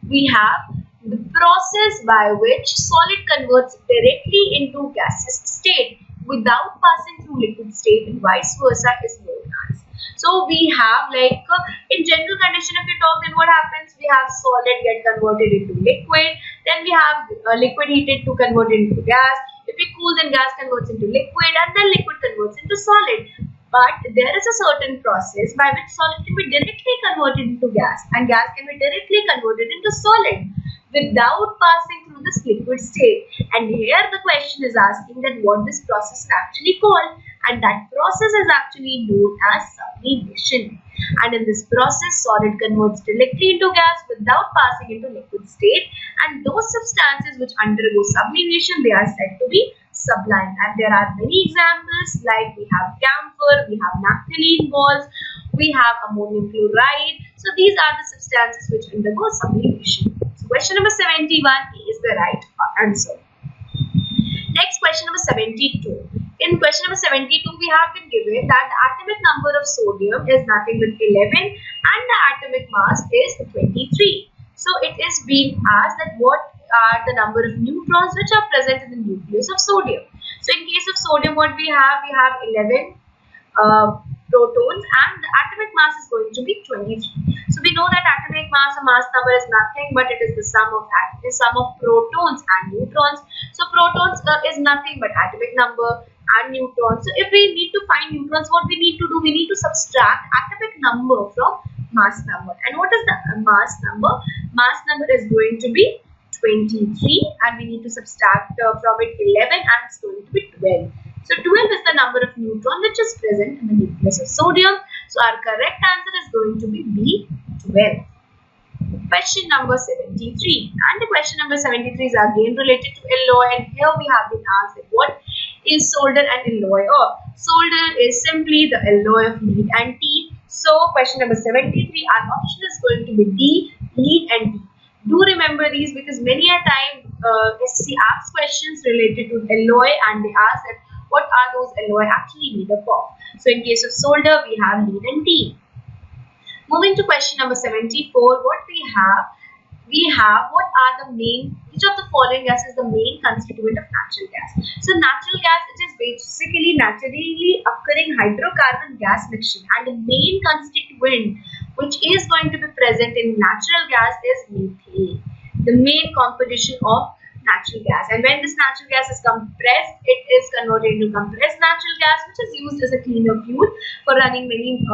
we have the process by which solid converts directly into gaseous state without passing through liquid state and vice versa is known as. So we have like in general condition, if we talk, then what happens? We have solid get converted into liquid, then we have liquid heated to convert into gas. If we cool, then gas converts into liquid, and then liquid converts into solid. But there is a certain process by which solid can be directly converted into gas, and gas can be directly converted into solid without passing through this liquid state. And here the question is asking that what this process is actually called, and that process is actually known as sublimation. And in this process, solid converts directly into gas without passing into liquid state, and those substances which undergo sublimation, they are said to be sublime. And there are many examples, like we have camphor, we have naphthalene balls, we have ammonium chloride. So these are the substances which undergo sublimation. So question number 71 is the right answer. Next, question number 72. In question number 72, we have been given that the atomic number of sodium is nothing but 11 and the atomic mass is 23. So it is being asked that what are the number of neutrons which are present in the nucleus of sodium. So in case of sodium, what we have 11 protons, and the atomic mass is going to be 23. So we know that atomic mass or mass number is nothing but it is the sum of protons and neutrons. So protons is nothing but atomic number and neutrons. So if we need to find neutrons, what we need to do? We need to subtract atomic number from mass number. And what is the mass number? Mass number is going to be 23, and we need to subtract from it 11, and it's going to be 12. So 12 is the number of neutrons which is present in the nucleus of sodium. So our correct answer is going to be B12. Question number 73, and the question number 73 is again related to alloy, and here we have been asked that what is solder and alloy of? Solder is simply the alloy of lead and T. So question number 73, our option is going to be D, lead and T. Do remember these, because many a time SSC asks questions related to alloy, and they ask that what are those alloy actually made up of. So in case of solder, we have lead and T. Moving to question number 74, what we have what are the main, which of the following gas is the main constituent of natural gas? So natural gas, it is basically naturally occurring hydrocarbon gas mixture, and the main constituent which is going to be present in natural gas is methane, the main composition of natural gas. And when this natural gas is compressed, it is converted into compressed natural gas, which is used as a cleaner fuel for running many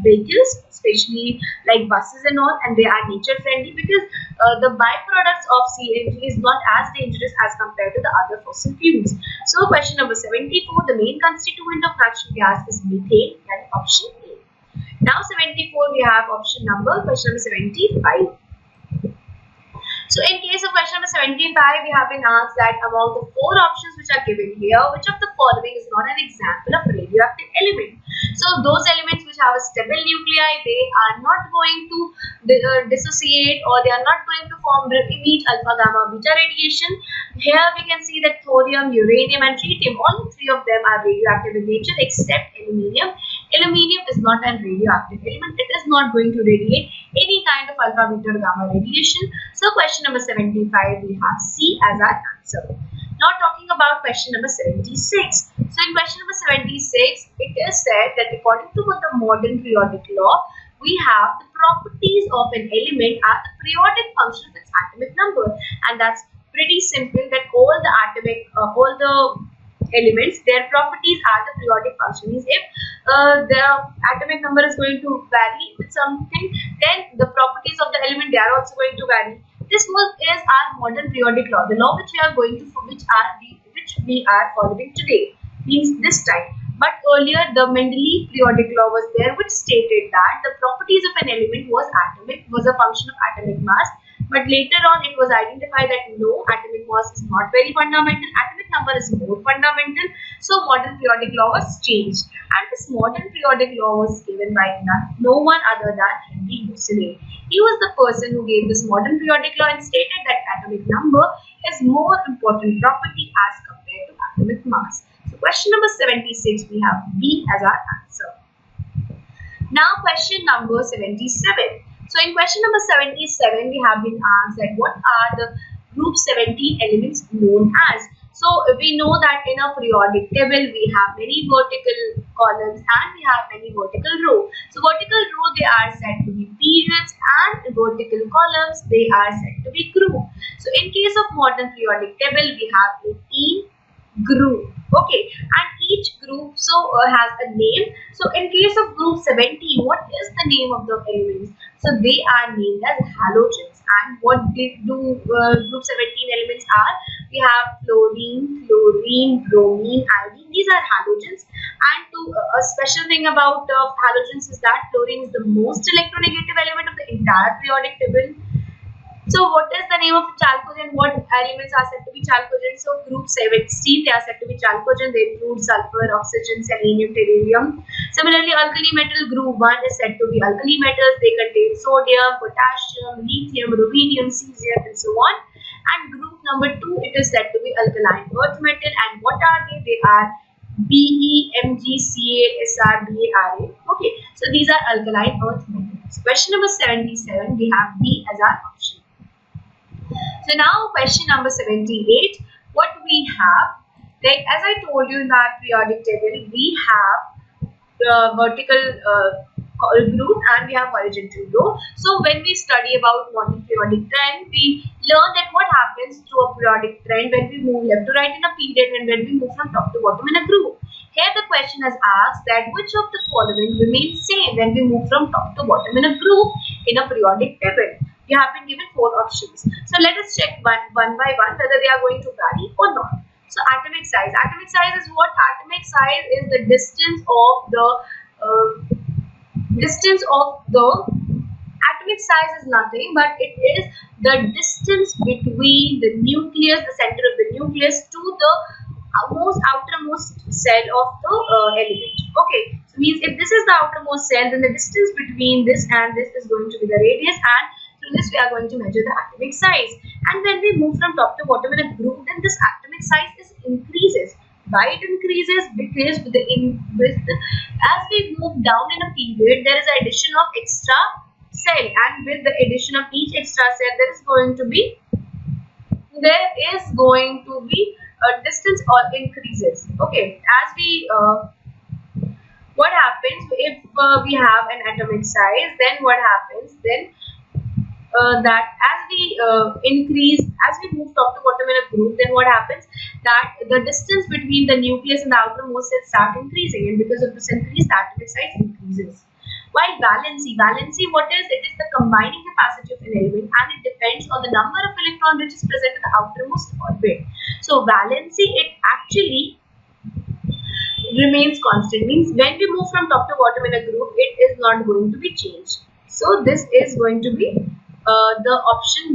vehicles, especially like buses and all, and they are nature friendly because the byproducts of CNG is not as dangerous as compared to the other fossil fuels. So question number 74, the main constituent of natural gas is methane, and option A. Now 74, we have option number, question number 75. So in case of question number 75, we have been asked that among the 4 options which are given here, which of the following is not an example of radioactive element? So those elements which have a stable nuclei, they are not going to dissociate, or they are not going to form emit alpha, gamma, beta radiation. Here we can see that thorium, uranium and tritium, all 3 of them are radioactive in nature except aluminium. Aluminium is not a radioactive element. It is not going to radiate any kind of alpha, beta or gamma radiation. So question number 75, we have C as our answer. Now talking about question number 76. So in question number 76, it is said that according to the modern periodic law, we have the properties of an element are the periodic function of its atomic number, and that's pretty simple, that all the elements, their properties are the periodic function. Means if the atomic number is going to vary with something, then the properties of the element, they are also going to vary. This is our modern periodic law, the law which we are going to, which we are following today, means this time. But earlier the Mendeleev periodic law was there, which stated that the properties of an element was a function of atomic mass. But later on it was identified that no, atomic mass is not very fundamental, atomic number is more fundamental. So modern periodic law was changed, and this modern periodic law was given by no one other than Henry Moseley. He was the person who gave this modern periodic law and stated that atomic number is more important property as compared to atomic mass. So question number 76, we have B as our answer. Now question number 77. So in question number 77, we have been asked that what are the group 17 elements known as? So we know that in a periodic table we have many vertical columns and we have many vertical rows. So vertical row they are said to be periods and vertical columns they are said to be group. So in case of modern periodic table we have 18 group. Okay, and each group has a name. So in case of group 17, what is the name of the elements? So they are named as halogens. And what do group 17 elements are? We have fluorine, chlorine, bromine, iodine. These are halogens. And a special thing about halogens is that fluorine is the most electronegative element of the entire periodic table. So what is the name of chalcogen? What elements are said to be chalcogen? So group 17 they are said to be chalcogen. They include sulfur, oxygen, selenium, tellurium. Similarly, alkali metal group 1 is said to be alkali metals. They contain sodium, potassium, lithium, rubidium, cesium and so on. And group number 2 it is said to be alkaline earth metal. And what are they? They are Be, Mg, Ca, Sr, Ba, Ra. Okay, so these are alkaline earth metals. Question number 77 we have B as our option. So now question number 78, what we have, like as I told you in that periodic table, we have the vertical group and we have horizontal row. So when we study about modern periodic trend, we learn that what happens to a periodic trend when we move left to right in a period and when we move from top to bottom in a group. Here the question has asked that which of the following remains same when we move from top to bottom in a group in a periodic table. You have been given 4 options. So let us check one by one whether they are going to vary or not. So atomic size. Atomic size is what? Atomic size is the distance of the atomic size is nothing but it is the distance between the nucleus, the center of the nucleus, to the outermost cell of the element. Okay, so means if this is the outermost cell, then the distance between this and this is going to be the radius, and through this we are going to measure the atomic size. And when we move from top to bottom in a group, then this atomic size increases. Why it increases? Because as we move down in a period, there is an addition of extra cell, and with the addition of each extra cell, there is going to be distance or increases. Okay, as we what happens if we have an atomic size? Then what happens? Then that as we move top to bottom in a group, then what happens? That the distance between the nucleus and the outermost cell start increasing, and because of this increase, the atomic size increases. While valency, what is? It is the combining capacity of an element, and it depends on the number of electrons which is present in the outermost orbit. So valency, it actually remains constant, means when we move from top to bottom in a group, it is not going to be changed. So this is going to be the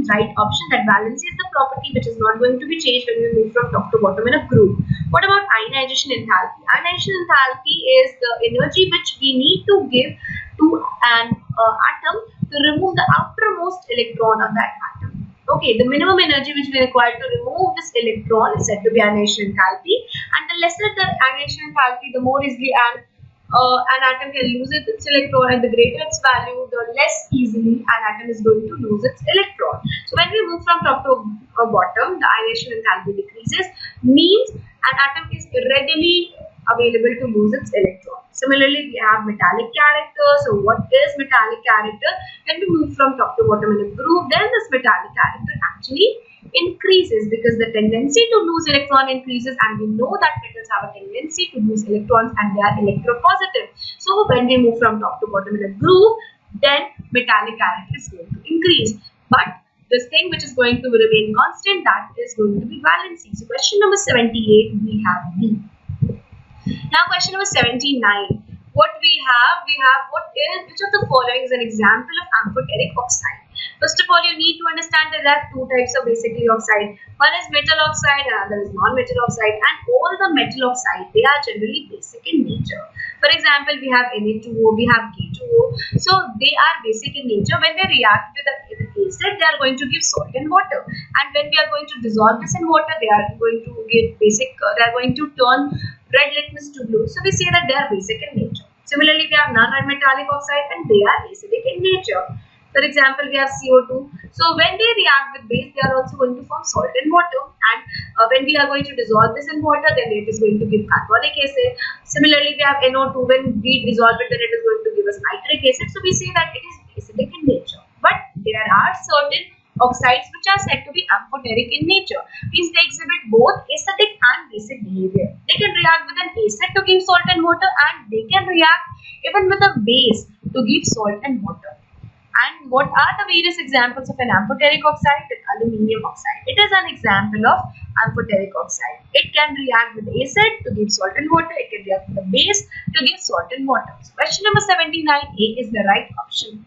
right option, that valency is the property which is not going to be changed when we move from top to bottom in a group. What about ionization enthalpy? Ionization enthalpy is the energy which we need to give to an atom to remove the outermost electron of that atom. Okay, the minimum energy which we require to remove this electron is said to be ionization enthalpy, and the lesser the ionization enthalpy, the more easily an atom can lose its electron, and the greater its value, the less easily an atom is going to lose its electron. So when we move from top to bottom, the ionization enthalpy decreases, means an atom is readily available to lose its electron. Similarly, we have metallic character. So what is metallic character? When we move from top to bottom in a group, then this metallic character actually increases because the tendency to lose electron increases, and we know that metals have a tendency to lose electrons and they are electropositive. So when we move from top to bottom in a group, then metallic character is going to increase. But this thing which is going to remain constant, that is going to be valency. So question number 78 we have B. Now question number 79. What we have which of the following is an example of amphoteric oxide? First of all, you need to understand that there are 2 types of basically oxide. One is metal oxide and another is non-metal oxide, and all the metal oxide, they are generally basic in nature. For example, we have Na2O, we have K2O. So they are basic in nature. When they react with the acid, they are going to give salt and water, and when we are going to dissolve this in water, they are going to give they are going to turn red litmus to blue. So we say that they are basic in nature. Similarly, we have non-metallic oxide and they are acidic in nature. For example, we have CO2. So when they react with base, they are also going to form salt and water. And when we are going to dissolve this in water, then it is going to give carbonic acid. Similarly, we have NO2. When we dissolve it, then it is going to give us nitric acid. So we say that it is acidic in nature. But there are certain oxides which are said to be amphoteric in nature. Means they exhibit both acidic and basic behavior. They can react with an acid to give salt and water, and they can react even with a base to give salt and water. And what are the various examples of an amphoteric oxide? With aluminium oxide. It is an example of amphoteric oxide. It can react with acid to give salt and water. It can react with a base to give salt and water. So question number 79A is the right option.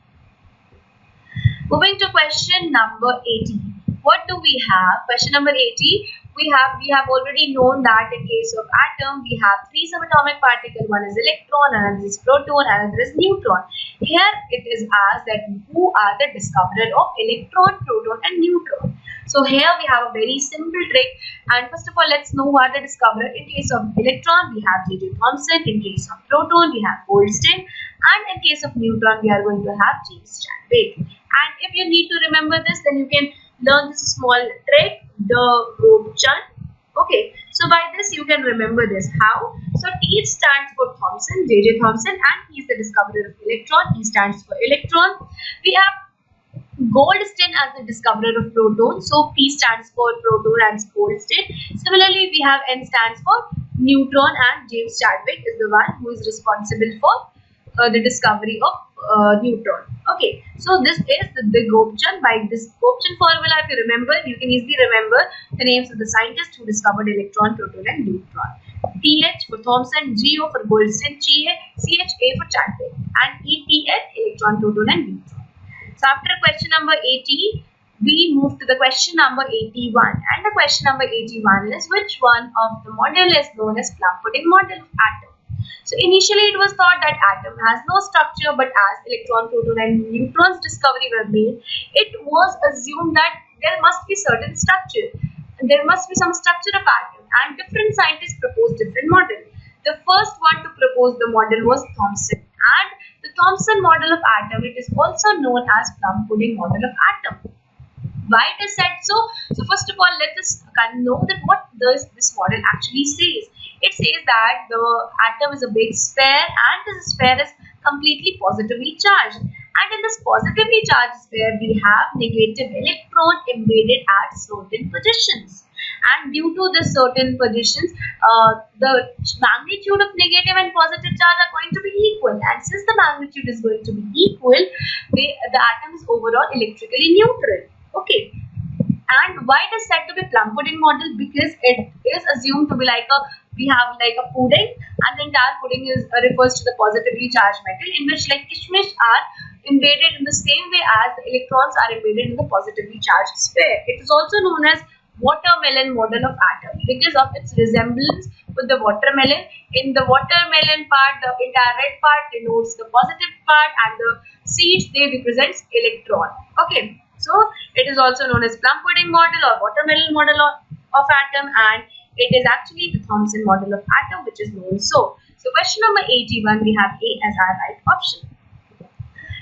Moving to question number 80. What do we have? Question number 80. We have already known that in case of atom, we have three subatomic particles. One is electron, another is proton, another is neutron. Here it is asked that who are the discoverer of electron, proton and neutron. So here we have a very simple trick, and first of all, let's know who are the discoverer. In case of electron, we have J.J. Thomson. In case of proton, we have Goldstein, and in case of neutron, we are going to have James Chadwick. And if you need to remember this, then you can learn this small trick, the rope chant. Okay, so by this you can remember this. How? So T stands for Thomson, J.J. Thomson, and he is the discoverer of electron. He stands for electron. We have Goldstein as the discoverer of proton. So P stands for proton and Goldstein. Similarly, we have N stands for neutron, and James Chadwick is the one who is responsible for the discovery of neutron. Okay, so this is the big option. By this option formula, if you remember, you can easily remember the names of the scientists who discovered electron, proton and neutron. TH for Thomson, GO for Goldstein, CHA for Chadwick, and ETN, electron, proton and neutron. So after question number 80, we move to the question number 81, and the question number 81 is which one of the model is known as plum pudding model of atom. So initially it was thought that atom has no structure, but as electron, proton and neutron's discovery were made, it was assumed that there must be certain structure. There must be some structure of atom, and different scientists proposed different models. The first one to propose the model was Thomson, and the Thomson model of atom, it is also known as plum pudding model of atom. Why it is said so? So first of all, let us know that what does this model actually says. It says that the atom is a big sphere, and this sphere is completely positively charged. And in this positively charged sphere, we have negative electron embedded at certain positions. And due to the certain positions, the magnitude of negative and positive charge are going to be equal. And since the magnitude is going to be equal, the atom is overall electrically neutral. Okay. And why it is said to be plum pudding model? Because it is assumed to be like we have like a pudding, and the entire pudding is refers to the positively charged metal, in which like kishmish are embedded in the same way as the electrons are embedded in the positively charged sphere. It is also known as watermelon model of atom because of its resemblance with the watermelon. In the watermelon part, the entire red part denotes the positive part, and the seeds they represents electron. Okay. So it is also known as plum pudding model or watermelon model of atom, and it is actually the Thomson model of atom which is known so. So question number 81, we have A as our right option.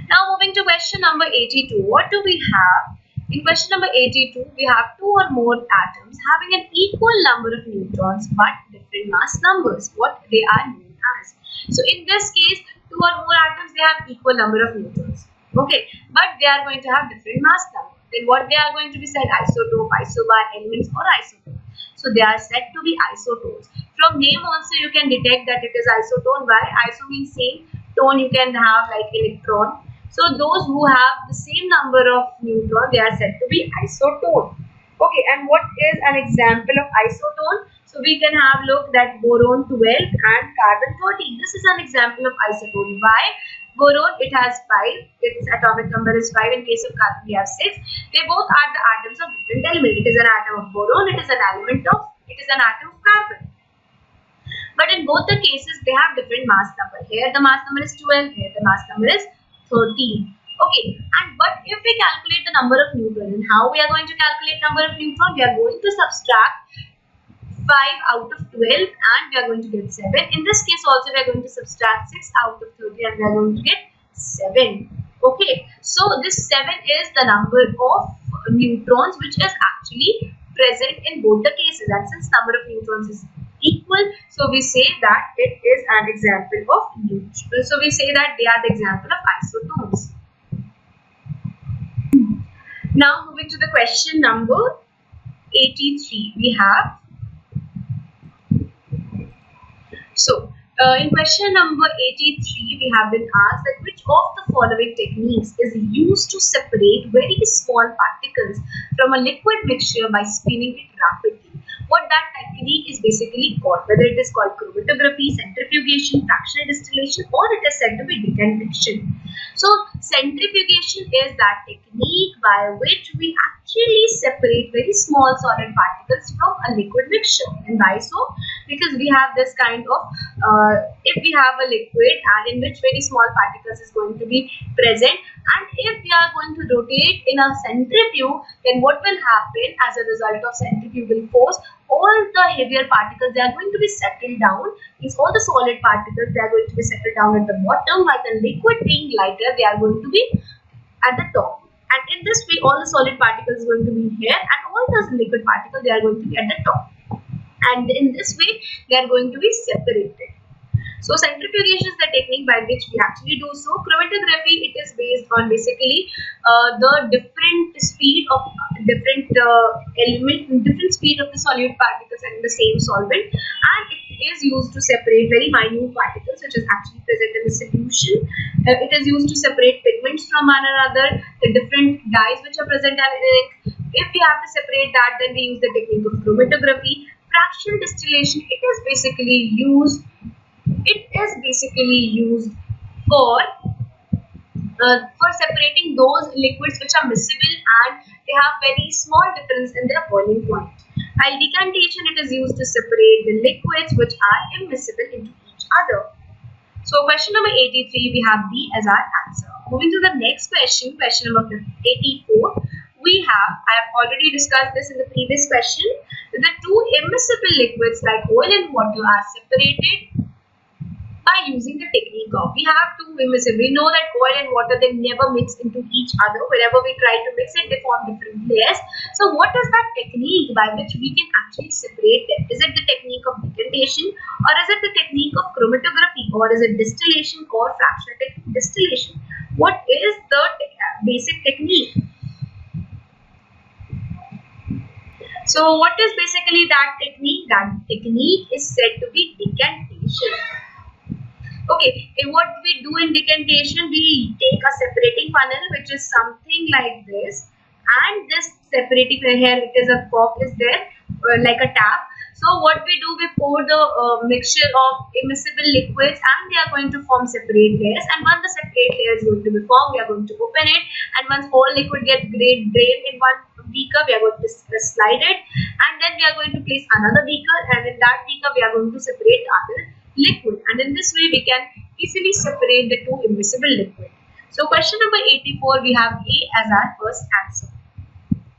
Now moving to question number 82, what do we have? In question number 82, we have two or more atoms having an equal number of neutrons but different mass numbers, what they are known as. So in this case, two or more atoms, they have equal number of neutrons. Okay, but they are going to have different mass number. Then what they are going to be said? Isotope, isobar, elements or isotope. So they are said to be isotopes. From name also you can detect that it is isotone. Why? Iso means same, tone you can have like electron. So those who have the same number of neutron, they are said to be isotone. Okay, and what is an example of isotone? So we can have look that boron 12 and carbon 13. This is an example of isotone. Why? Boron, it has 5, its atomic number is 5. In case of carbon, we have 6. They both are the atoms of different element. It is an atom of boron, it is an atom of carbon. But in both the cases, they have different mass number. Here the mass number is 12, here the mass number is 13. Okay, but if we calculate the number of neutrons, and how we are going to calculate number of neutrons? We are going to subtract 5 out of 12 and we are going to get 7. In this case also we are going to subtract 6 out of 30 and we are going to get 7. Okay. So this 7 is the number of neutrons which is actually present in both the cases, and since number of neutrons is equal, so we say that it is an example of neutron. So we say that they are the example of isotones. Now moving to the question number 83, we have, so in question number 83, we have been asked that which of the following techniques is used to separate very small particles from a liquid mixture by spinning it rapidly. What that technique is basically called, whether it is called chromatography, centrifugation, fractional distillation, or it is said to be decantation. So centrifugation is that technique by which we actually separate very small solid particles from a liquid mixture. And why so? Because we have this kind of, if we have a liquid and in which very small particles is going to be present, and if we are going to rotate in a centrifuge, then what will happen as a result of centrifugal force? All the heavier particles, they are going to be settled down. Means all the solid particles, they are going to be settled down at the bottom, while the liquid being lighter, they are going to be at the top. And in this way, all the solid particles are going to be here, and all those liquid particles, they are going to be at the top. And in this way, they are going to be separated. So centrifugation is the technique by which we actually do so. Chromatography, it is based on basically the different speed of different different speed of the solute particles and the same solvent, and it is used to separate very minute particles which is actually present in the solution. It is used to separate pigments from one another, the different dyes which are present in ink. If we have to separate that, then we use the technique of chromatography. Fractional distillation, it is basically used for separating those liquids which are miscible and they have very small difference in their boiling point. While decantation, it is used to separate the liquids which are immiscible into each other. So question number 83, we have B as our answer. Moving to the next question, question number 84. I have already discussed this in the previous question. The two immiscible liquids like oil and water are separated by using the technique of, we have two immiscible. We know that oil and water, they never mix into each other. Whenever we try to mix it, they form different layers. So what is that technique by which we can actually separate them? Is it the technique of decantation, or is it the technique of chromatography, or is it distillation or fractional distillation? What is the basic technique? So what is basically that technique? That technique is said to be decantation. Okay, and what we do in decantation, we take a separating funnel which is something like this, and this separating here, it is a cork is there like a tap. So what we do, we pour the mixture of immiscible liquids and they are going to form separate layers, and once the separate layer is going to be formed, we are going to open it, and once all liquid gets drained in one beaker, we are going to slide it, and then we are going to place another beaker, and in that beaker we are going to separate the other liquid, and in this way we can easily separate the two immiscible liquid. So question number 84, we have A as our first answer.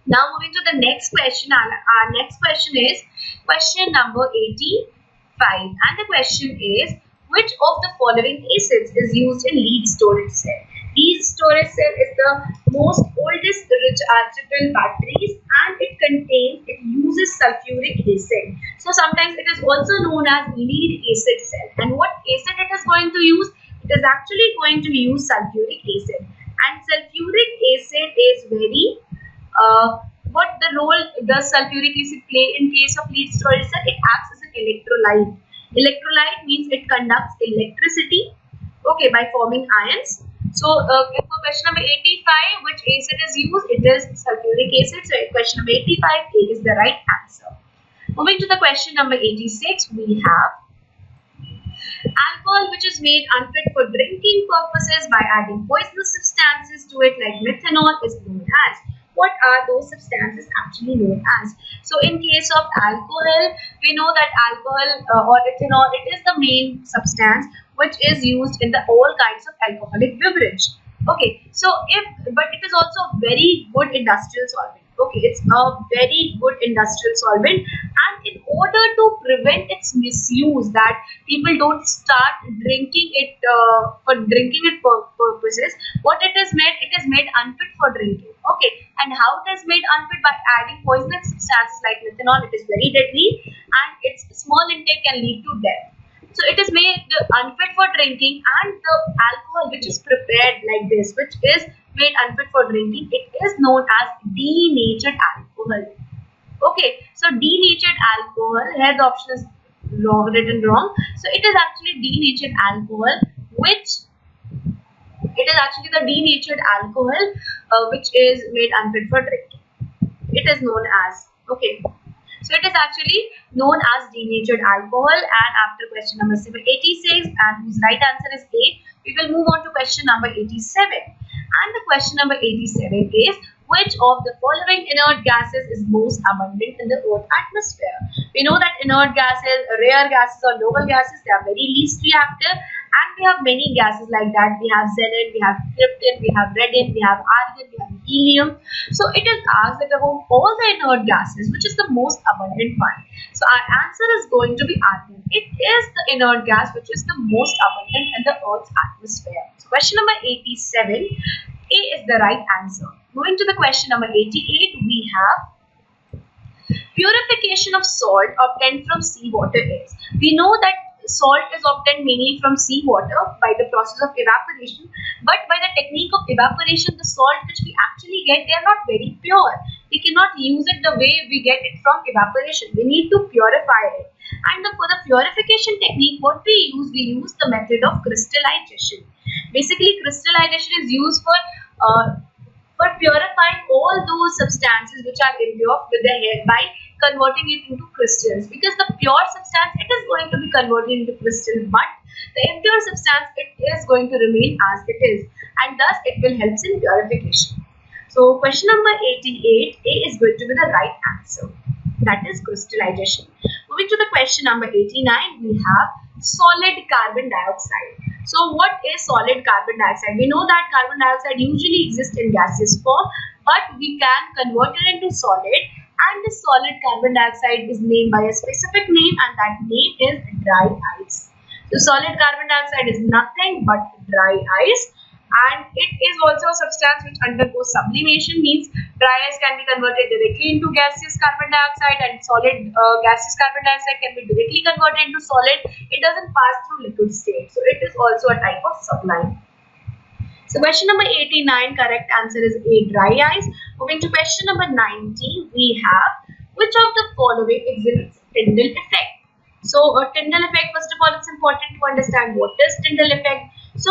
Now moving to the next question, our next question is question number 85, and the question is, which of the following acids is used in lead storage cell? Lead storage cell is the most oldest rechargeable batteries, and it uses sulfuric acid. So sometimes it is also known as lead acid cell. And what acid it is going to use? It is actually going to use sulfuric acid. And sulfuric acid is very what the role does sulfuric acid play in case of lead storage cell? It acts as an electrolyte. Electrolyte means it conducts electricity, okay, by forming ions. So for question number 85, which acid is used? It is sulfuric acid. So question number 85, A is the right answer. Moving to the question number 86, we have alcohol which is made unfit for drinking purposes by adding poisonous substances to it like methanol is known as. What are those substances actually known as? So in case of alcohol, we know that alcohol or ethanol, it is the main substance which is used in all kinds of alcoholic beverage. Okay, so but it is also a very good industrial solvent. Okay, it's a very good industrial solvent, and in order to prevent its misuse, that people don't start drinking it for drinking it purposes, what it is made? It is made unfit for drinking. Okay, and how it is made unfit? By adding poisonous substances like methanol. It is very deadly, and its small intake can lead to death. So it is made unfit for drinking, and the alcohol which is prepared like this, which is made unfit for drinking, it is known as denatured alcohol. Okay, so denatured alcohol, here the option is wrong, written wrong. So it is actually denatured alcohol, which it is actually the denatured alcohol which is made unfit for drinking. It is known as, okay. So it is actually known as denatured alcohol. And after question number 86, and whose right answer is A, we will move on to question number 87. And the question number 87 is, which of the following inert gases is most abundant in the Earth atmosphere? We know that inert gases, rare gases or noble gases, they are very least reactive, and we have many gases like that. We have xenon, we have krypton, we have radon, we have argon, we have helium. So it is asked that among all the inert gases, which is the most abundant one? So our answer is going to be argon. It is the inert gas which is the most abundant in the Earth's atmosphere. So question number 87, A is the right answer. Moving to the question number 88, we have purification of salt obtained from seawater is. We know that salt is obtained mainly from seawater by the process of evaporation, but by the technique of evaporation, the salt which we actually get, they are not very pure. We cannot use it the way we get it from evaporation. We need to purify it. And for the purification technique, what we use the method of crystallization. Basically, crystallization is used for purifying all those substances which are impure with the air by converting it into crystals. Because the pure substance, it is going to be converted into crystal, but the impure substance, it is going to remain as it is, and thus it will help in purification. So question number 88, A is going to be the right answer. That is crystallization. Moving to the question number 89, we have solid carbon dioxide. So what is solid carbon dioxide? We know that carbon dioxide usually exists in gaseous form, but we can convert it into solid, and this solid carbon dioxide is named by a specific name, and that name is dry ice. So solid carbon dioxide is nothing but dry ice, and it is also a substance which undergoes sublimation, means dry ice can be converted directly into gaseous carbon dioxide, and solid gaseous carbon dioxide can be directly converted into solid. It doesn't pass through liquid state, so it is also a type of sublime. So question number 89, correct answer is A, dry ice. Moving to question number 90, we have, which of the following exhibits Tyndall effect? So Tyndall effect, first of all, it's important to understand what is Tyndall effect. So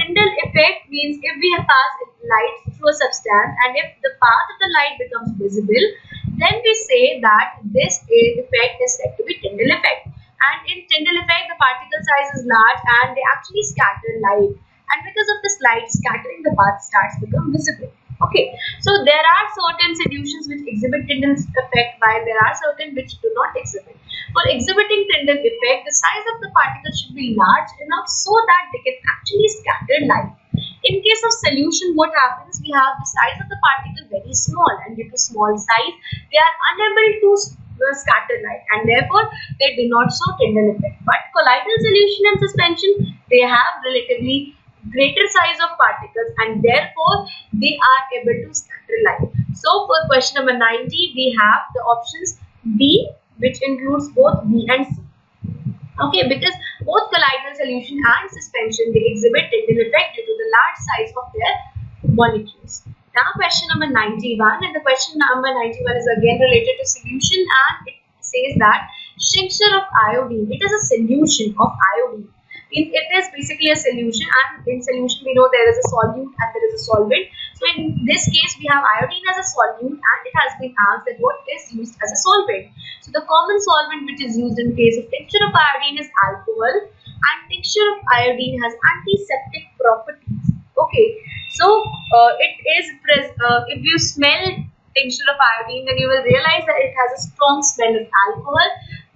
Tyndall effect means if we pass light through a substance, and if the path of the light becomes visible, then we say that this effect is said to be Tyndall effect. And in Tyndall effect, the particle size is large and they actually scatter light. And because of this light scattering, the path starts to become visible. Okay, so there are certain solutions which exhibit Tyndall effect, while there are certain which do not exhibit. For exhibiting Tyndall effect, the size of the particle should be large enough so that they can actually scatter light. In case of solution, what happens? We have the size of the particle very small, and due to small size, they are unable to scatter light, and therefore they do not show Tyndall effect. But colloidal solution and suspension, they have relatively greater size of particles, and therefore they are able to scatter light. So for question number 90, we have the options B, which includes both B and C. Okay, because both colloidal solution and suspension, they exhibit Tyndall effect due to the large size of their molecules. Now question number 91, and the question number 91 is again related to solution, and it says that tincture of iodine, it is a solution of iodine. It is basically a solution, and in solution we know there is a solute and there is a solvent. So in this case we have iodine as a solute, and it has been asked that what is used as a solvent. So the common solvent which is used in case of tincture of iodine is alcohol, and tincture of iodine has antiseptic properties. Okay, so if you smell tincture of iodine, then you will realize that it has a strong smell of alcohol.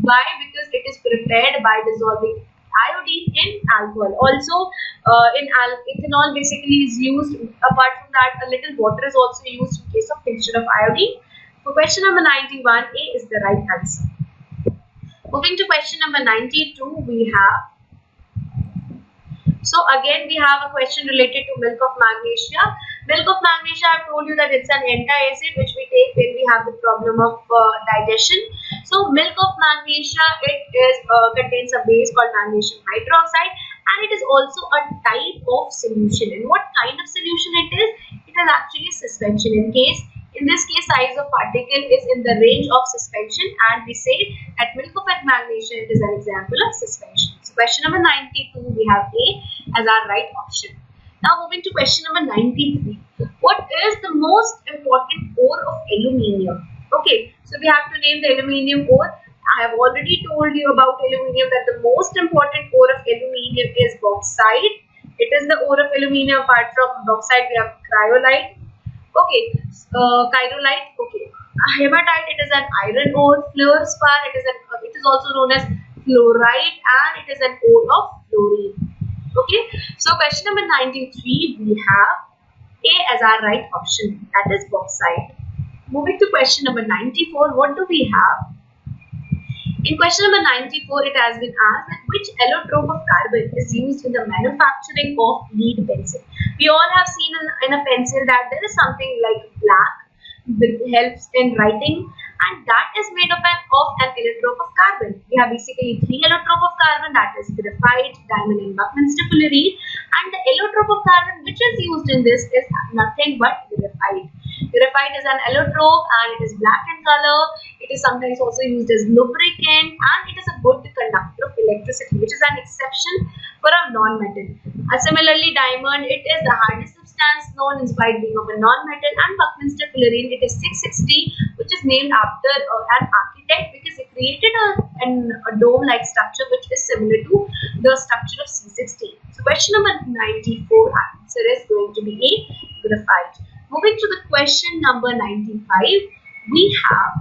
Why? Because it is prepared by dissolving iodine in alcohol. Also, Ethanol basically is used. Apart from that, a little water is also used in case of tincture of iodine. For question number 91, A is the right answer. Moving to question number 92, we have. So again, we have a question related to milk of magnesia. Milk of magnesia, I've told you that it's an antacid which we take when we have the problem of digestion. So milk of magnesia, it is contains a base called magnesium hydroxide, and it is also a type of solution. And what kind of solution it is? It is actually suspension. In this case, size of particle is in the range of suspension, and we say that milk of magnesia, it is an example of suspension. So question number 92, we have A as our right option. Now moving to question number 93. What is the most important ore of aluminium? Okay, so we have to name the aluminium ore. I have already told you about aluminium that the most important ore of aluminium is bauxite. It is the ore of aluminium. Apart from bauxite, we have cryolite. Okay, chirolite. Okay, hematite, it is an iron ore. Fluorspar, it is also known as fluorite, and it is an ore of fluorine. Okay, so question number 93, we have A as our right option, that is bauxite. Moving to question number 94, what do we have? In question number 94, it has been asked that which allotrope of carbon is used in the manufacturing of lead pencil. We all have seen in a pencil that there is something like black that helps in writing, and that is made of an allotrope of carbon. We have basically three allotrope of carbon, that is graphite, diamond and Buckminster fullerene, and the allotrope of carbon which is used in this is nothing but graphite. Graphite is an allotrope and it is black in color. It is sometimes also used as lubricant, and it is a good conductor of electricity, which is an exception for a non-metal. Similarly, diamond, it is the hardest substance known in spite being of a non-metal, and Buckminster fullerene, it is 660, which is named after an architect because it created a dome-like structure which is similar to the structure of C60. So question number 94 answer is going to be A, graphite. Moving to the question number 95, we have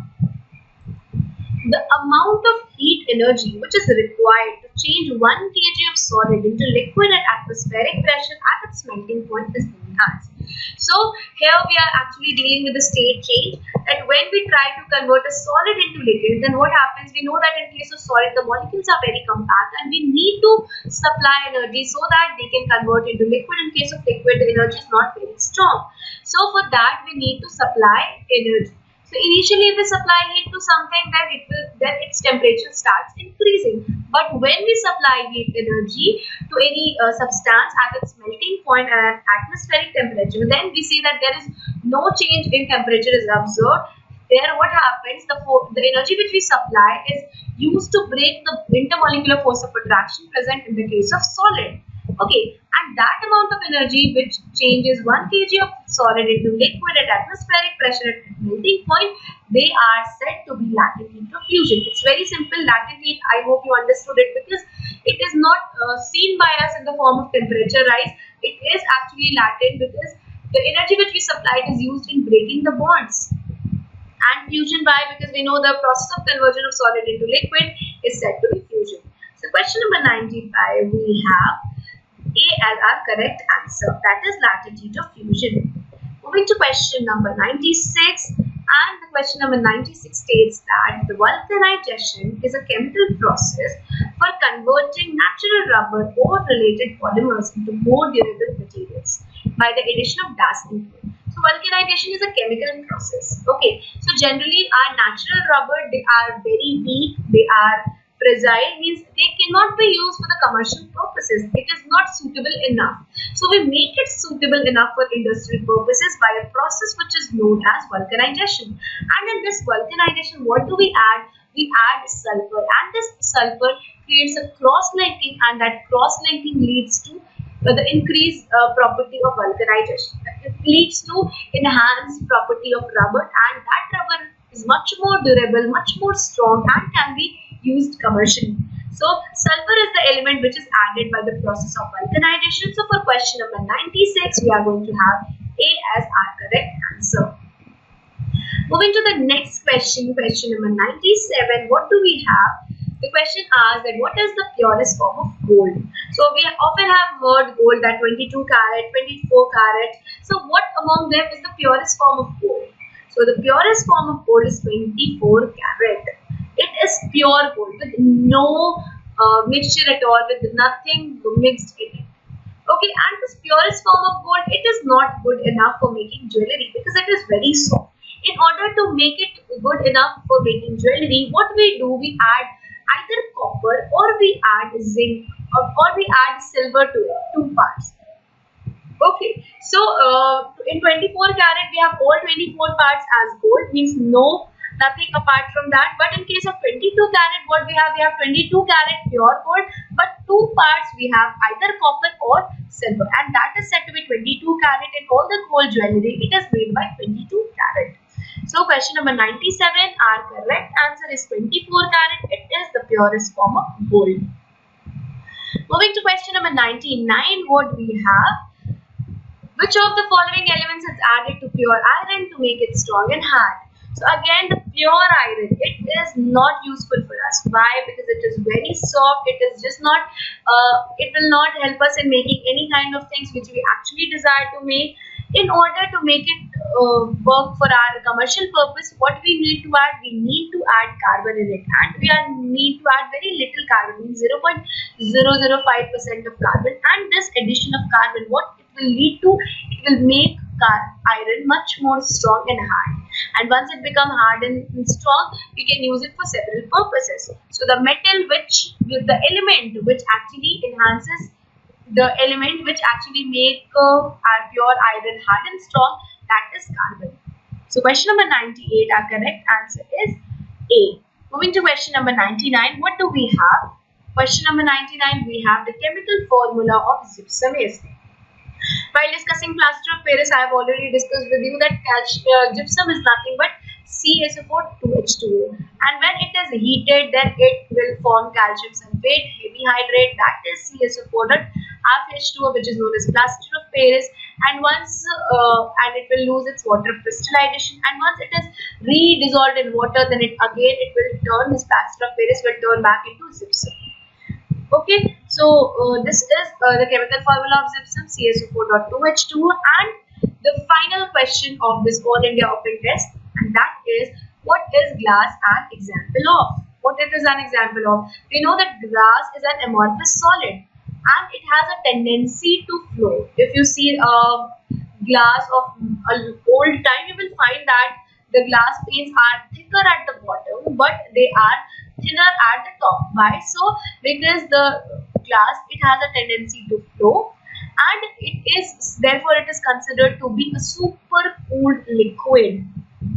the amount of heat energy which is required to change 1 kg of solid into liquid at atmospheric pressure at its melting point is being asked. So here we are actually dealing with the state change, that when we try to convert a solid into liquid, then what happens? We know that in case of solid, the molecules are very compact and we need to supply energy so that they can convert into liquid. In case of liquid, the energy is not very strong. So for that, we need to supply energy. So initially, if we supply heat to something, then its temperature starts increasing. But when we supply heat energy to any substance at its melting point and at atmospheric temperature, then we see that there is no change in temperature is observed. There, what happens? The energy which we supply is used to break the intermolecular force of attraction present in the case of solid. Okay, and that amount of energy which changes 1 kg of solid into liquid at atmospheric pressure at melting point, they are said to be latent heat of fusion. It's very simple, latent heat. I hope you understood it, because it is not seen by us in the form of temperature rise. It is actually latent because the energy which we supplied is used in breaking the bonds. And fusion by, because we know the process of conversion of solid into liquid is said to be fusion. So question number 95, we have A as our correct answer, that is latent heat of fusion. Moving to question number 96, and the question number 96 states that the vulcanization is a chemical process for converting natural rubber or related polymers into more durable materials by the addition of gas input. So vulcanization is a chemical process. Okay, so generally our natural rubber, they are very weak, they are fragile, means they cannot be used for the commercial purposes. It is not suitable enough. So we make it suitable enough for industrial purposes by a process which is known as vulcanization. And in this vulcanization, what do we add? We add sulfur, and this sulfur creates a cross-linking, and that cross-linking leads to the increased property of vulcanization. It leads to enhanced property of rubber, and that rubber is much more durable, much more strong, and can be used commercially. So sulfur is the element which is added by the process of vulcanization. So for question number 96, we are going to have A as our correct answer. Moving to the next question, question number 97, what do we have? The question asks that what is the purest form of gold? So we often have heard gold that 22 carat, 24 carat. So what among them is the purest form of gold? So the purest form of gold is 24 carat. It is pure gold with no mixture at all, with nothing mixed in it. Okay, and this purest form of gold, it is not good enough for making jewelry because it is very soft. In order to make it good enough for making jewelry, what we do, we add either copper or we add zinc or we add silver to it, two parts. Okay, so in 24 carat we have all 24 parts as gold, means nothing apart from that. But in case of 22 carat, what we have 22 carat pure gold, but two parts we have either copper or silver, and that is said to be 22 carat. In all the gold jewelry, it is made by 22 carat. So question number 97, our correct answer is 24 carat. It is the purest form of gold. Moving to question number 99, what we have? Which of the following elements is added to pure iron to make it strong and hard? So again, the pure iron, it is not useful for us. Why? Because it is very soft. It is just not, it will not help us in making any kind of things which we actually desire to make. In order to make it work for our commercial purpose, what we need to add? We need to add carbon in it, and we need to add very little carbon, 0.005% of carbon. And this addition of carbon, what it will lead to? It will make iron much more strong and hard. And once it becomes hard and strong, we can use it for several purposes. So the metal the element which actually enhances, the element which actually make our pure iron hard and strong, that is carbon. So question number 98, our correct answer is A. Moving to question number 99, what do we have? Question number 99, we have the chemical formula of gypsum is. While discussing plaster of Paris, I have already discussed with you that gypsum is nothing but CaSO4 2H2O, and when it is heated, then it will form calcium sulfate heavy hydrate, that is CaSO4.5H2O, which is known as plaster of Paris. And once and it will lose its water crystallization, and once it is re-dissolved in water, then it will turn, this plaster of Paris will turn back into gypsum. Okay, so this is the chemical formula of gypsum, CaSO4.2H2O. And the final question of this All India Open Test, and that is, what is glass an example of? What it is an example of? We know that glass is an amorphous solid and it has a tendency to flow. If you see glass of old time, you will find that the glass panes are thicker at the bottom, but they are thinner at the top. Why? So because the glass, it has a tendency to flow, and it is therefore it is considered to be a super cooled liquid,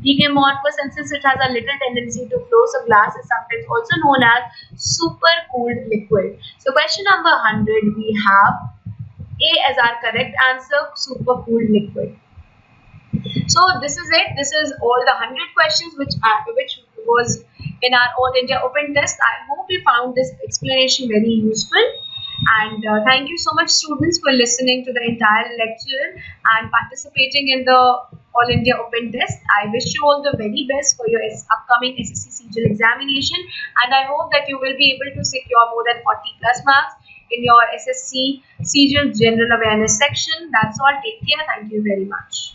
being amorphous, and since it has a little tendency to flow, so glass is sometimes also known as super cooled liquid. So question number 100, we have A as our correct answer, super cooled liquid. So this is it. This is all the 100 questions which was in our All India Open Test. I hope you found this explanation very useful, and thank you so much, students, for listening to the entire lecture and participating in the All India Open Test. I wish you all the very best for your upcoming SSC CGL examination, and I hope that you will be able to secure more than 40+ marks in your SSC CGL General Awareness section. That's all. Take care. Thank you very much.